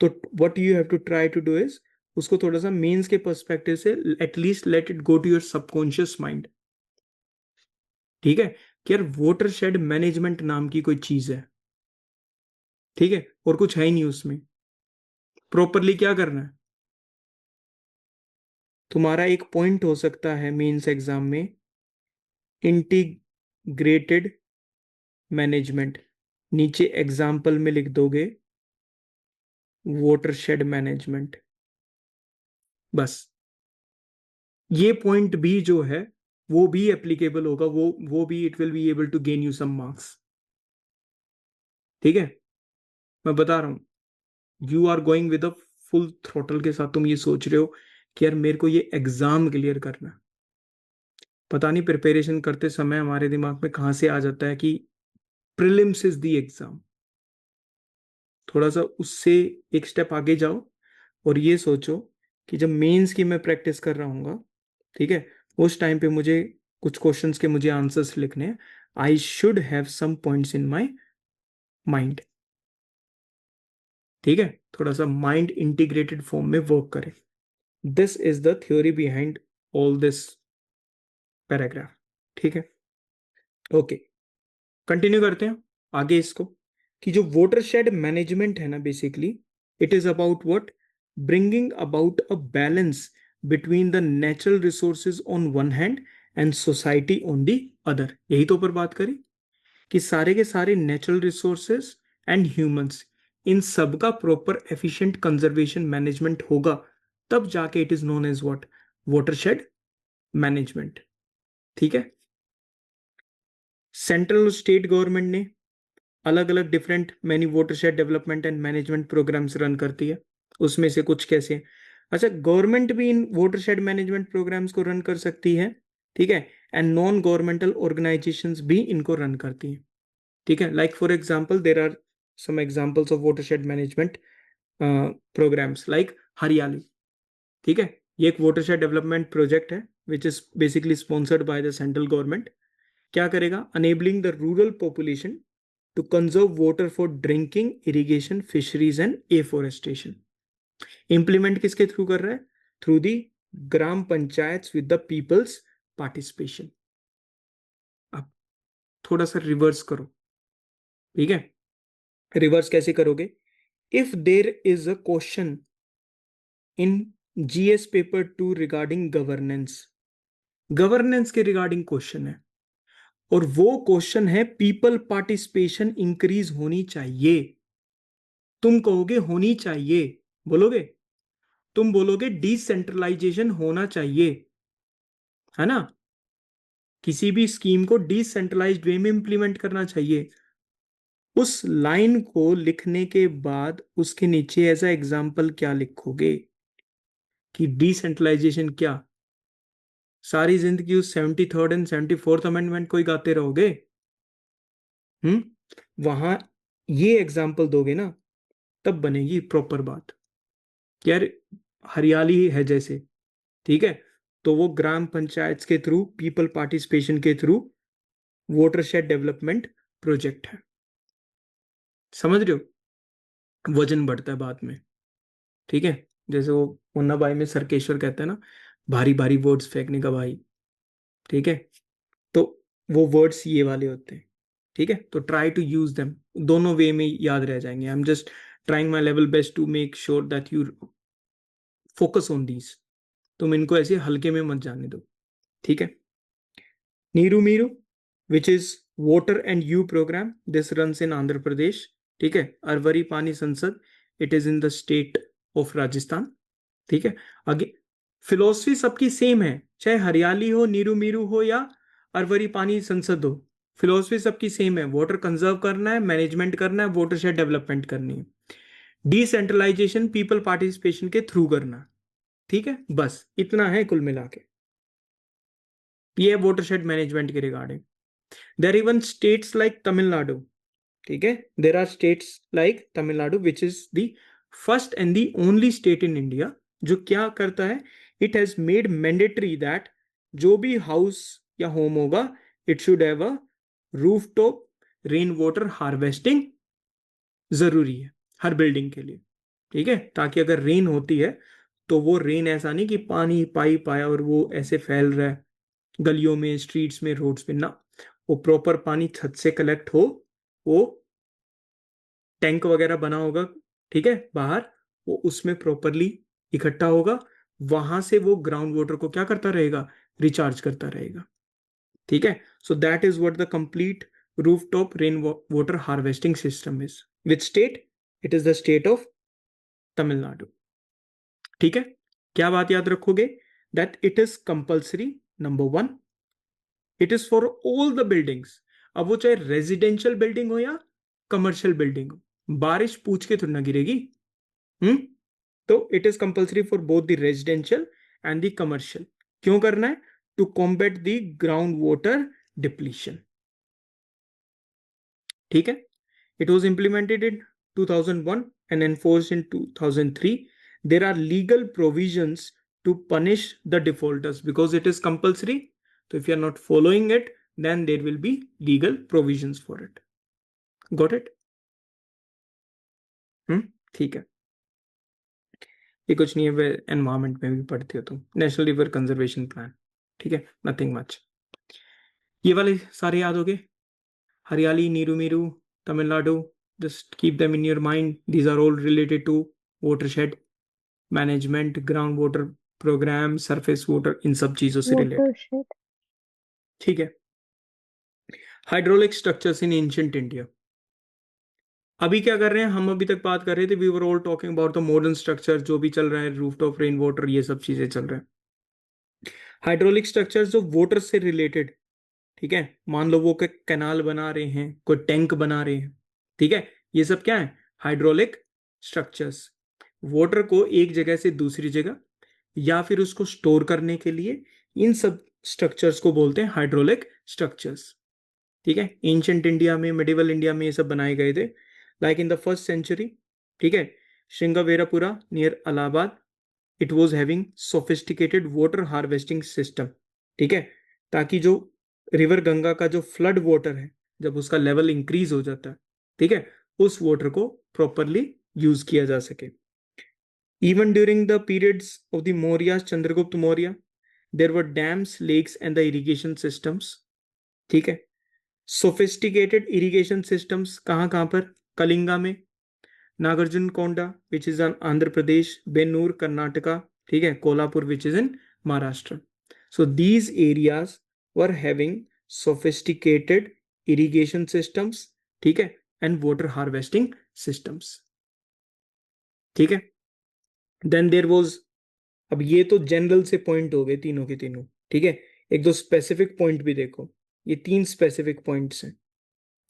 तो what you have to try to do is उसको थोड़ा सा मेंस के पर्सपेक्टिव से at least let it go to your subconscious mind. ठीक है, कि यार वोटरशेड मैनेजमेंट नाम की कोई चीज है, ठीक है, और कुछ है ही नहीं उसमें। प्रॉपरली क्या करना है तुम्हारा, एक पॉइंट हो सकता है मेंस एग्जाम में, इंटीग्रेटेड मैनेजमेंट, नीचे एग्जाम्पल में लिख दोगे वोटरशेड मैनेजमेंट, बस। ये पॉइंट भी जो है वो भी एप्लीकेबल होगा, वो भी it will be able to gain you some marks. ठीक है, मैं बता रहा हूं, you are going with a full throttle के साथ, तुम ये सोच रहे हो कि यार मेरे को ये एग्जाम क्लियर करना है। पता नहीं प्रिपरेशन करते समय हमारे दिमाग में कहां से आ जाता है कि प्रीलिम्स इज द एग्जाम। थोड़ा सा उससे एक स्टेप आगे जाओ, और ये सोचो कि जब मेंस की मैं प्रैक्टिस कर रहा हूँगा, ठीक है, उस टाइम पे मुझे कुछ क्वेश्चंस के मुझे आंसर्स लिखने हैं, I should have some points in my mind, ठीक है, थोड़ा सा माइंड इंटीग्रेटेड फॉर्म में वर्क करे। This is the theory behind all this paragraph, ठीक है। ओके, कंटिन्यू करते हैं आगे इसको, कि जो वोटरशेड मैनेजमेंट है ना, basically it is about what, bringing about a balance between the natural resources on one hand and society on the other. यही तो ऊपर बात करी कि सारे के सारे नेचुरल रिसोर्सेज एंड ह्यूमंस, इन सब का प्रॉपर एफिशिएंट कंजर्वेशन मैनेजमेंट होगा, तब जाके it is known as what, watershed management, ठीक है। सेंट्रल और स्टेट गवर्नमेंट ने अलग अलग different many watershed development and management programmes run करती है। उसमें से कुछ कैसे, अच्छा, गवर्नमेंट भी इन वाटरशेड मैनेजमेंट प्रोग्राम्स को रन कर सकती है, ठीक है, एंड नॉन गवर्नमेंटल ऑर्गेनाइजेशंस भी इनको रन करती हैं, ठीक है। Like for example there are some examples of watershed management programs like Hariyali, ठीक है, ये एक वाटरशेड डेवलपमेंट प्रोजेक्ट है which is basically sponsored by the central government. क्या करेगा, enabling the rural population to conserve water for drinking, irrigation, fisheries and afforestation. Implement किसके through कर रहा है, through the gram panchayat with the people's participation. अब थोड़ा सा रिवर्स करो, ठीक है, रिवर्स कैसे करोगे, if there is a question in GS paper 2 regarding governance, governance के रिगार्डिंग क्वेश्चन है, और वो क्वेश्चन है पीपल पार्टिसिपेशन इंक्रीज होनी चाहिए, तुम कहोगे होनी चाहिए, बोलोगे, तुम बोलोगे डिसेंट्रलाइजेशन होना चाहिए, है ना, किसी भी स्कीम को डिसेंट्रलाइज्ड वे में इंप्लीमेंट करना चाहिए। उस लाइन को लिखने के बाद उसके नीचे ऐसा एग्जाम्पल क्या लिखोगे कि डिसेंट्रलाइजेशन क्या, सारी जिंदगी उस 73rd एंड 74th अमेंडमेंट को ही गाते रहोगे? वहां ये एग्जाम्पल दोगे ना, तब बनेगी प्रॉपर बात। यार हरियाली है जैसे, ठीक है, तो वो ग्राम पंचायत के थ्रू, पीपल पार्टिसिपेशन के थ्रू वाटरशेड डेवलपमेंट प्रोजेक्ट है, समझ रहे हो, वजन बढ़ता है बाद में, ठीक है। जैसे वो मुन्ना भाई में सरकेश्वर कहते हैं ना, भारी भारी वर्ड्स फेंकने का भाई, ठीक है, तो वो वर्ड्स ये वाले होते हैं, ठीक है। तो ट्राई टू यूज देम, दोनों वे में याद रह जाएंगे। I am just trying my level best to make sure that you focus on these, तुम इनको ऐसे हल्के में मत जाने दो, ठीक है। Neeru Meeru which is water and you program, this runs in Andhra Pradesh, ठीक है। Arvari Pani Sansad, it is in the state of Rajasthan, ठीक है। आगे फिलोसफी सबकी सेम है, चाहे हरियाली हो, नीरू मीरू हो, या अरवरी पानी संसद हो, फिलोसफी सबकी सेम है, वाटर कंजर्व करना है, मैनेजमेंट करना है, वाटरशेड डेवलपमेंट करनी है, डिसेंट्रलाइजेशन पीपल पार्टिसिपेशन के थ्रू करना, ठीक है। बस इतना है कुल मिला के, ये है वाटरशेड मैनेजमेंट के regarding. There even states like Tamil Nadu, ठीक है, there are states like Tamil Nadu which is the first and the only state in India जो क्या करता है, it has made mandatory that जो भी हाउस या होम होगा, it should have a rooftop rain water harvesting, जरूरी है हर बिल्डिंग के लिए, ठीक है, ताकि अगर रेन होती है तो वो रेन ऐसा नहीं कि पानी पाइप आया और वो ऐसे फैल रहा है गलियों में, स्ट्रीट्स में, रोड्स पे ना, वो प्रॉपर पानी छत से कलेक्ट हो, वो टैंक वगैरह बना होगा, ठीक है, बाहर, वो उसमें प्रॉपरली इकट्ठा होगा, वहां से वो ग्राउंड वाटर को क्या करता रहेगा, रिचार्ज करता रहेगा, ठीक है। So that is what the complete rooftop rain water harvesting system is. Which state, it is the state of Tamil Nadu, ठीक है। क्या बात याद रखोगे, that it is compulsory, number 1, it is for all the buildings, अब वो चाहे रेजिडेंशियल बिल्डिंग हो या कमर्शियल बिल्डिंग हो, बारिश पूछ के थोड़ी ना गिरेगी, हम्म, तो it is compulsory for both the residential and the commercial. क्यों करना है, to combat the ground water depletion, ठीक है। It was implemented in 2001 and enforced in 2003. there are legal provisions to punish the defaulters because it is compulsory. So if you are not following it, then there will be legal provisions for it. Got it? ठीक है, ये कुछ नहीं है, environment में भी पढ़ते हो तुम, नेशनल रिवर कंजर्वेशन प्लान, ठीक है, नथिंग मच। ये वाले सारे याद हो गए, Hariyali, Neeru Meeru, Tamil Nadu, just keep them in your mind. These are all related to watershed management, ground water program, surface water, इन सब चीजों से रिलेटेड, ठीक है। Hydraulic structures in ancient India, अभी क्या कर रहे हैं हम, अभी तक बात कर रहे थे, we were all talking about the modern structure, जो भी चल रहा है, रूफटॉप रेन वाटर, ये सब चीजें चल रहे हैं। हाइड्रोलिक स्ट्रक्चर्स जो वाटर से रिलेटेड, ठीक है, मान लो वो कैनाल बना रहे हैं, कोई टैंक बना रहे हैं, ठीक है, ये सब क्या है, हाइड्रोलिक स्ट्रक्चर्स। वाटर को एक जगह से दूसरी जगह या फिर उसको स्टोर करने के लिए, इन सब स्ट्रक्चर्स को बोलते हैं हाइड्रोलिक स्ट्रक्चर्स, ठीक है। एंशिएंट इंडिया में, मिडिवल इंडिया में ये सब बनाए गए थे, like in the first century, ठीक है, Shringverpura near Allahabad, it was having sophisticated water harvesting system, ठीक है, ताकि जो रिवर गंगा का जो फ्लड वाटर है, जब उसका लेवल इंक्रीज हो जाता है, ठीक है, उस वाटर को प्रॉपरली यूज किया जा सके। Even during the periods of the Mauryas, Chandragupta Maurya, there were dams, lakes, and the irrigation systems. ठीक है, sophisticated irrigation systems कहाँ पर, कलिंगा में, नागार्जुन कोंडा which is on Andhra Pradesh, Bennur Karnataka, ठीक है, Kolhapur which is in Maharashtra. So these areas were having sophisticated irrigation systems, ठीक है, and water harvesting systems, ठीक है। देन देयर वाज, अब ये तो जनरल से पॉइंट हो गए तीनों के तीनों, ठीक है, एक दो स्पेसिफिक पॉइंट भी देखो, ये 3 स्पेसिफिक पॉइंट्स हैं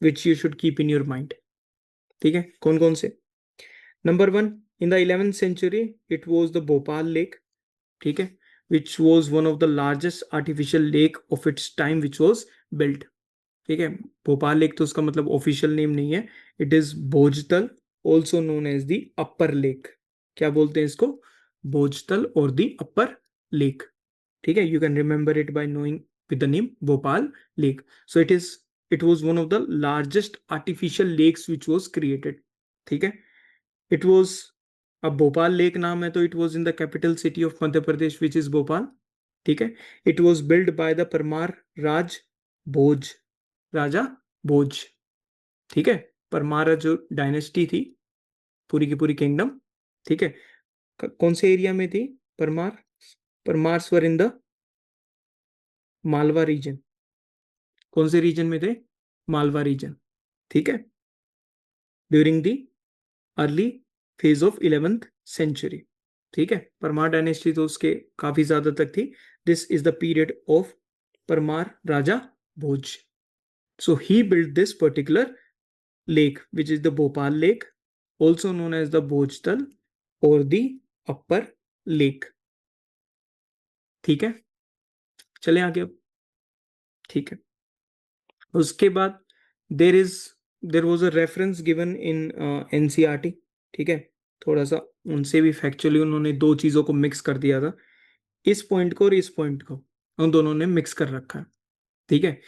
which you should keep in your mind, ठीक है, कौन कौन से। Number 1, in the 11th century it was the Bhopal lake, ठीक है, which was one of the largest artificial lake of its time which was built, ठीक है। भोपाल लेक तो उसका मतलब ऑफिशियल नेम नहीं है, it is Bhojtal, also known as the upper lake. क्या बोलते हैं इसको, भोजतल और दी अपर लेक, ठीक है, you can remember it by knowing with the name Bhopal lake. So it was one of the largest artificial lakes which was created, ठीक है। It was, अब भोपाल लेक नाम है तो it was in the capital city of Madhya Pradesh which is Bhopal, ठीक है। It was build by the Parmar Raj Bhoj, Raja Bhoj, ठीक है, परमार जो डायनेस्टी थी, पूरी की पूरी किंगडम, ठीक है, कौन से एरिया में थी परमार, परमार्स वर इन द मालवा रीजन, कौन से रीजन में थे, मालवा रीजन, ठीक है, during the early phase of 11th century, ठीक है। परमार डायनेस्टी तो उसके काफी ज्यादा तक थी, this is the period of Parmar Raja Bhoj. So he build this particular lake which is the Bhopal lake, also known as the Bhojtal or the upper lake, ठीक है, चले आगे अब, ठीक है। उसके बाद there was a reference given in NCERT, ठीक है, थोड़ा सा उनसे भी फैक्चुअली उन्होंने दो चीजों को मिक्स कर दिया था, इस पॉइंट को और इस पॉइंट को उन दोनों ने मिक्स कर रखा है, ठीक है।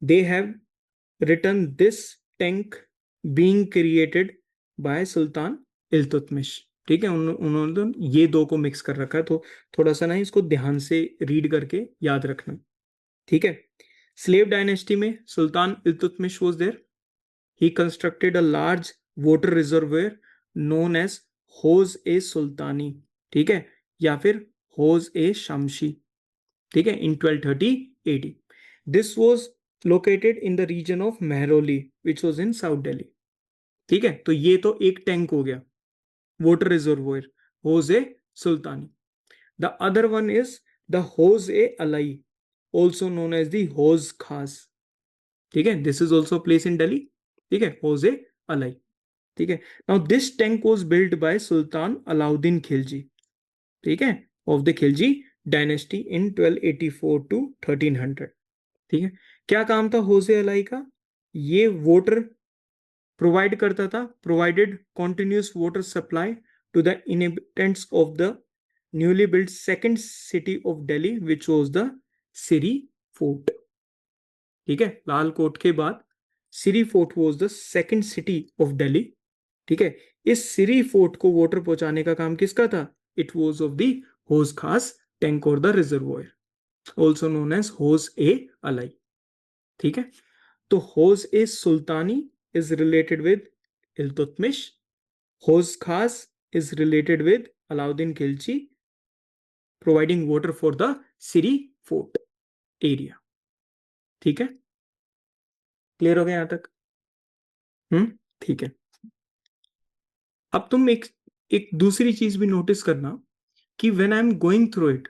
They have written this tank being created by Sultan Iltutmish, ठीक है, उन्होंने ये दो को मिक्स कर रखा है, तो थोड़ा सा ना इसको ध्यान से रीड करके याद रखना, ठीक है। स्लेव डायनेस्टी में Sultan Iltutmish was there, he constructed a large water reservoir known as Hauz e Sultani, ठीक है, या फिर होज ए शमशी, ठीक है, in 1230 AD. This was located in the region of Mehrauli which was in south Delhi, ठीक है। तो ये तो एक टैंक हो गया, water reservoir, Hauz e Sultani. The other one is the Hauz e Alai, also known as the Hauz Khas, ठीक है, this is also place in Delhi, ठीक है, होज ए अलाई, ठीक है। Now this tank was built by Sultan Alauddin Khilji, ठीक है, of the Khilji dynasty in 1284 to 1300, ठीक है। क्या काम था होजे अलाई का, ये वाटर प्रोवाइड करता था, provided continuous water supply to the inhabitants of the newly built second city of Delhi, which was the Siri Fort. ठीक है, लाल कोट के बाद Siri fort was the second city of Delhi. ठीक है, इस सिरी फोर्ट को वाटर पहुंचाने का काम किसका था? It was of the Hauz Khas tank और the reservoir, also known as Hauz e Alai. ठीक है, तो Hauz e Sultani is related with Iltutmish, Hauz Khas is related with Alauddin Khilji, providing water for the Siri fort area. ठीक है, क्लियर हो गया यहां तक? ठीक है. अब तुम एक दूसरी चीज भी नोटिस करना कि when I am going through it,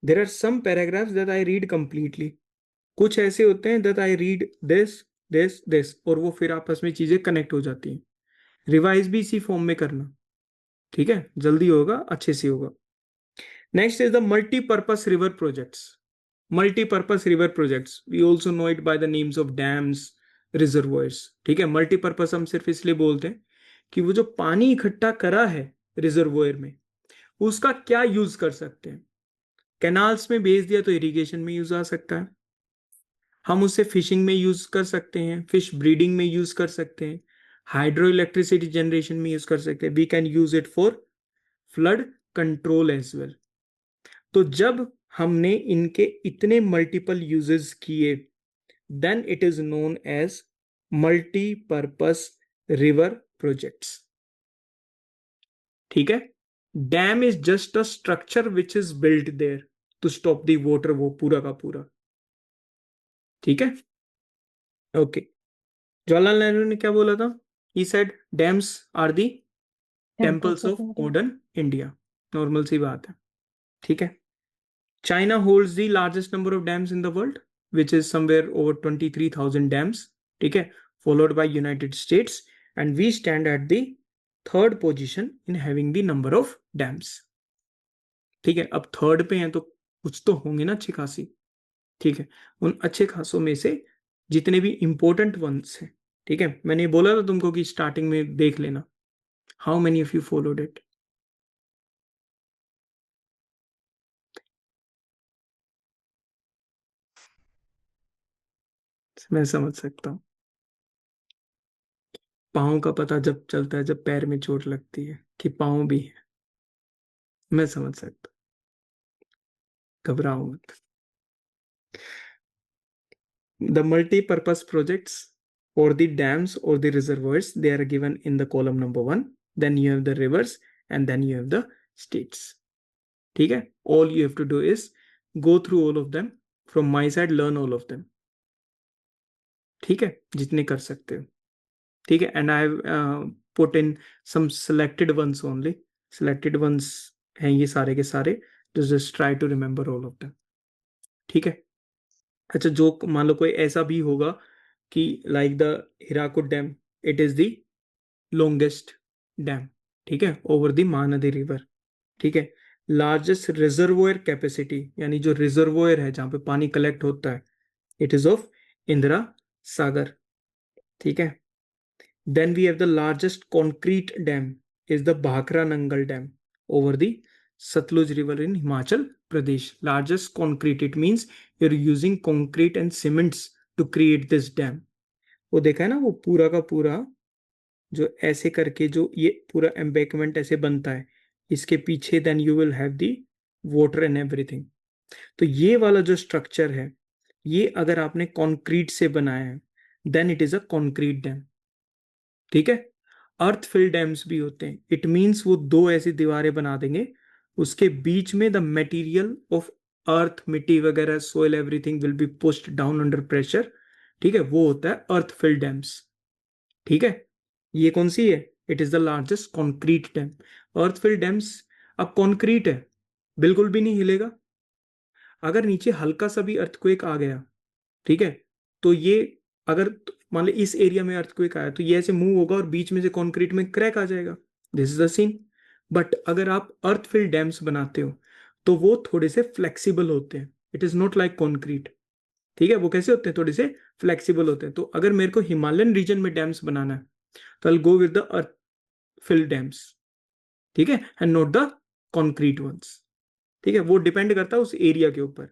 there are some paragraphs that I read completely. कुछ ऐसे होते हैं that I read this this this, और वो फिर आपस में चीजें कनेक्ट हो जाती हैं. रिवाइज भी इसी फॉर्म में करना. ठीक है, जल्दी होगा, अच्छे से होगा. Next is the multipurpose river projects. Multipurpose river projects, we also know it by the names of dams, reservoirs. ठीक है, मल्टीपर्पस हम सिर्फ इसलिए बोलते हैं कि वो जो पानी इकट्ठा करा है रिजर्वोयर में, उसका क्या यूज कर सकते हैं. कैनाल्स में भेज दिया तो इरिगेशन में यूज आ सकता है, हम उसे फिशिंग में यूज कर सकते हैं, फिश ब्रीडिंग में यूज कर सकते हैं, हाइड्रो इलेक्ट्रिसिटी जनरेशन में यूज कर सकते हैं. We can use it for flood control as well. तो जब हमने इनके इतने मल्टीपल यूजेस किए, then it is known as multipurpose river projects. ठीक है, dam is just a structure which is built there to stop the water, वो पूरा का पूरा. ठीक है, ओके. जवाहरलाल नेहरू ने क्या बोला था? He said dams are the temples of modern India. Normal सी बात है. ठीक है, China holds the largest number of dams in the world, which is somewhere over 23,000 dams. ठीक है, followed by United States, and we stand at the third position in having the number of dams. ठीक है, अब third पे हैं तो कुछ तो होंगे ना अच्छी खासी. ठीक है, उन अच्छे खासों में से जितने भी इंपॉर्टेंट वंस हैं. ठीक है, मैंने बोला था तुमको कि स्टार्टिंग में देख लेना. How many of you followed it? मैं समझ सकता हूँ. पाँव का पता जब चलता है जब पैर में चोट लगती है कि पाँव भी है. मैं समझ सकता हूँ, घबराओ मत. The multi-purpose projects or the dams or the reservoirs, they are given in the column number 1. Then you have the rivers and then you have the states. ठीक है, all you have to do is go through all of them. From my side, learn all of them. ठीक है, जितने कर सकते हो. ठीक है, and I have put in some selected ones only. Selected ones हैं ये सारे के सारे. Just try to remember all of them. ठीक है. अच्छा, जो मान लो कोई ऐसा भी होगा कि like the Hirakud dam, it is the longest dam. ठीक है, ओवर द महानदी रिवर. ठीक है, लार्जेस्ट रिजर्वोयर कैपेसिटी, यानी जो रिजर्वोयर है जहां पे पानी कलेक्ट होता है, it is of Indira Sagar. ठीक है, then we have the largest concrete dam is the Bhakra Nangal dam over the Sutlej river in Himachal Pradesh. Largest concrete, it means you're using concrete and cements to create this dam. वो देखा है ना, वो पूरा का पूरा जो ऐसे करके जो ये पूरा एम्बैंकमेंट ऐसे बनता है, इसके पीछे then you will have the water and everything. तो ये वाला जो स्ट्रक्चर है, ये अगर आपने कंक्रीट से बनाया है then it is a concrete dam. ठीक है, अर्थ फिल डैम्स भी होते हैं. इट मीन्स वो दो ऐसी दीवारें बना देंगे, उसके बीच में द मटेरियल ऑफ अर्थ, मिट्टी वगैरह, soil, everything will be pushed down under pressure. ठीक है, वो होता है अर्थ फिल डैम्स. ठीक है, ये कौन सी है? It is the largest concrete dam. Earth fill dams. अब कॉन्क्रीट है, बिल्कुल भी नहीं हिलेगा. अगर नीचे हल्का सा भी अर्थक्वेक आ गया, ठीक है, तो ये अगर मान लो इस एरिया में अर्थक्वेक आया तो ये ऐसे मूव होगा और बीच में से कंक्रीट में क्रैक आ जाएगा. This is the scene. But अगर आप अर्थ फिल डैम्स बनाते हो तो वो थोड़े से फ्लेक्सिबल होते हैं. It is not like concrete. ठीक है, वो कैसे होते हैं? थोड़े से फ्लेक्सिबल होते हैं. तो अगर मेरे को हिमालयन रीजन में डैम्स बनाना है तो I will go with the earth fill dams. ठीक है, and not the concrete ones. ठीक है, वो डिपेंड करता है उस एरिया के ऊपर।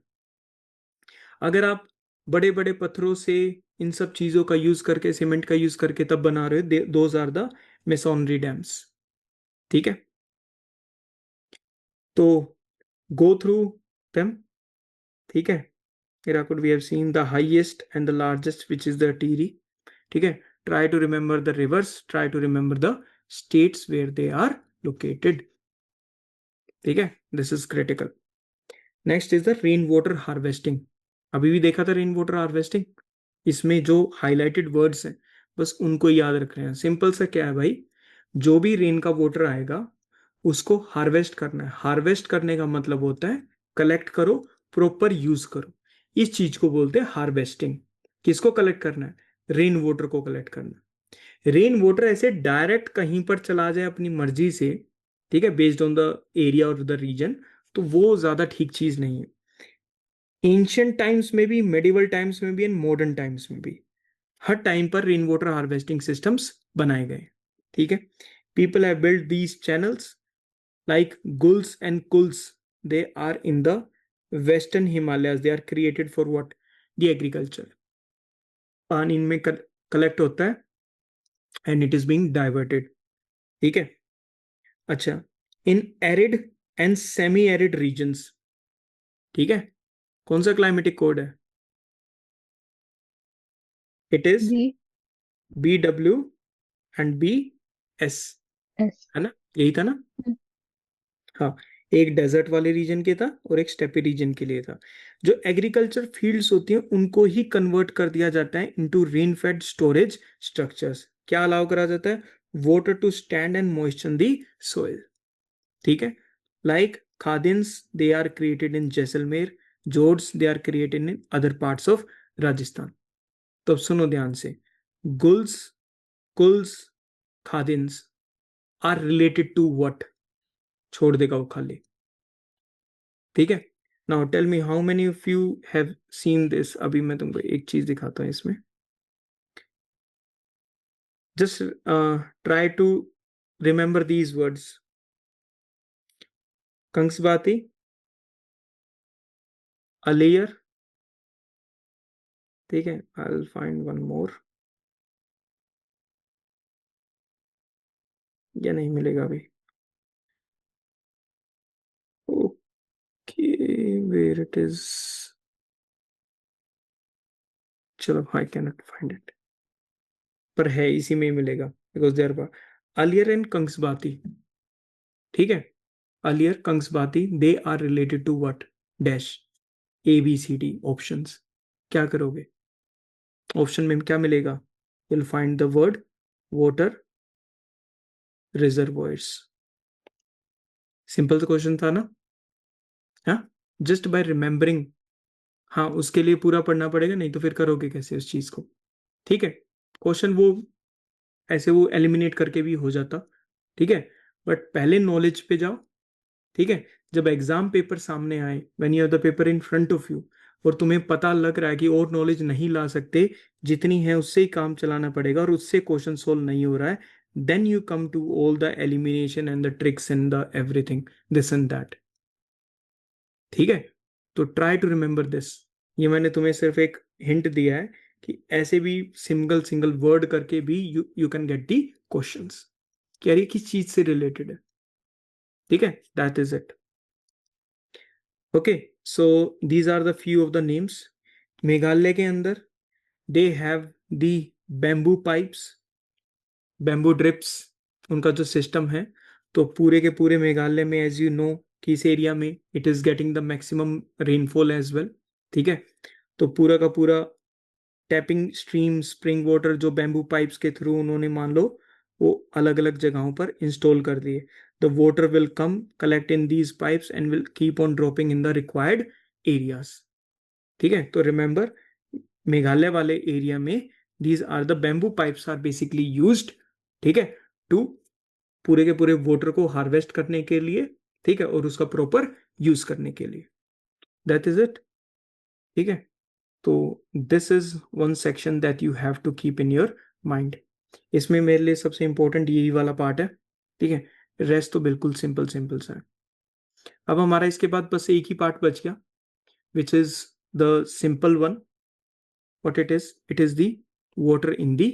अगर आप बड़े बड़े पत्थरों से इन सब चीजों का यूज करके, सीमेंट का यूज करके तब बना रहे हो, those are the masonry dams. ठीक है, तो गो थ्रू देम। ठीक है, Hirakud, we have seen the highest and the largest, which is the Tiri. ठीक है, try to remember the rivers, try to remember the states where they are located. ठीक है, this is critical. Next is the rain water harvesting. अभी भी देखा था rain water harvesting. इसमें जो हाईलाइटेड वर्ड्स हैं बस उनको याद रख रहे हैं। सिंपल सा क्या है भाई, जो भी रेन का वाटर आएगा उसको हार्वेस्ट करना है। हार्वेस्ट करने का मतलब होता है कलेक्ट करो, प्रॉपर यूज करो। इस चीज को बोलते हैं हार्वेस्टिंग। किसको कलेक्ट करना है? रेन वाटर को कलेक्ट करना। रेन वाटर ऐसे डायरेक्ट कहीं पर चला जाए अपनी मर्जी से, ठीक है, बेस्ड ऑन द एरिया और द रीजन, तो वो ज्यादा ठीक चीज नहीं है। एंशियंट टाइम्स में भी, मेडिवल टाइम्स में भी एंड मॉडर्न टाइम्स में भी हर टाइम पर रेन वाटर हार्वेस्टिंग सिस्टम्स बनाए गए। ठीक है, people have built these channels like gulls and kulls. They are in the western Himalayas. They are created for what? The agriculture. पानी इनमें कलेक्ट होता है and it is being diverted. ठीक है, अच्छा, in arid and semi arid regions, ठीक है, कौन सा क्लाइमेटिक कोड है? It is B BW and BS, S. है ना, यही था ना? हाँ, एक डेजर्ट वाले रीजन के था और एक स्टेपी रीजन के लिए था। जो एग्रीकल्चर फील्ड्स होती हैं उनको ही कन्वर्ट कर दिया जाता है into rain fed storage structures. क्या अलाउ करा जाता है? Water to stand and moisture the soil. ठीक है, like khadins they are created in Jaisalmer, johads they are created in other parts of Rajasthan. तो अब सुनो ध्यान से, guls, kuls, khadins are related to what? छोड़ देगा वो खाली। ठीक है, now tell me how many of you have seen this. अभी मैं तुमको एक चीज दिखाता हूं इसमें, just try to remember these words. Kangsabati, Aliyar, ठीक है, I will find one more, या नहीं मिलेगा अभी। ओके, वेयर इट इज, चलो, I can not find it, पर है इसी में ही मिलेगा because there are Aliyar and Kangsabati. ठीक है, Aliyar, Kangsabati, they are related to what? Dash ABCD options. क्या करोगे? ऑप्शन में क्या मिलेगा? Will find the word water reservoirs. Simple question था ना? हाँ, जस्ट बाय रिमेंबरिंग। हाँ, उसके लिए पूरा पढ़ना पड़ेगा, नहीं तो फिर करोगे कैसे उस चीज को? ठीक है, क्वेश्चन वो ऐसे वो एलिमिनेट करके भी हो जाता। ठीक है, बट पहले नॉलेज पे जाओ। ठीक है, जब एग्जाम पेपर सामने आए, when you have the paper in front of you, और तुम्हें पता लग रहा है कि और नॉलेज नहीं ला सकते, जितनी है उससे ही काम चलाना पड़ेगा और उससे क्वेश्चन सोल्व नहीं हो रहा है, then you come to all the elimination and the tricks and the everything this and that. ठीक है, तो ट्राई टू रिमेंबर दिस। ये मैंने तुम्हें सिर्फ एक हिंट दिया है कि ऐसे भी सिंगल सिंगल वर्ड करके भी you can get the questions कि यार ये किस चीज से रिलेटेड है। ठीक है, that is it. Okay, so these are the few of the names. Meghalaya के अंदर they have the bamboo pipes, bamboo drips, उनका जो सिस्टम है। तो पूरे के पूरे मेघालय में, एज यू नो, कि इस एरिया में it is getting the maximum rainfall as well. ठीक है, तो पूरा का पूरा टैपिंग स्ट्रीम, स्प्रिंग वाटर जो बैम्बू पाइप्स के थ्रू उन्होंने, मान लो, वो अलग अलग जगहों पर इंस्टॉल कर दिए। The water will come collect in these pipes and will keep on dropping in the required areas. ठीक है, तो रिमेंबर, मेघालय वाले एरिया में these are the bamboo pipes are basically used, ठीक है, टू पूरे के पूरे वाटर को हार्वेस्ट करने के लिए, ठीक है, और उसका प्रॉपर यूज करने के लिए। That is it. ठीक है, तो this is one section that you have to keep in your mind. इसमें मेरे लिए सबसे इंपॉर्टेंट यही वाला पार्ट है। ठीक है, रेस्ट तो बिल्कुल सिंपल सिंपल सा है। अब हमारा इसके बाद बस एक ही पार्ट बच गया, विच is the simple one. What it is the water in the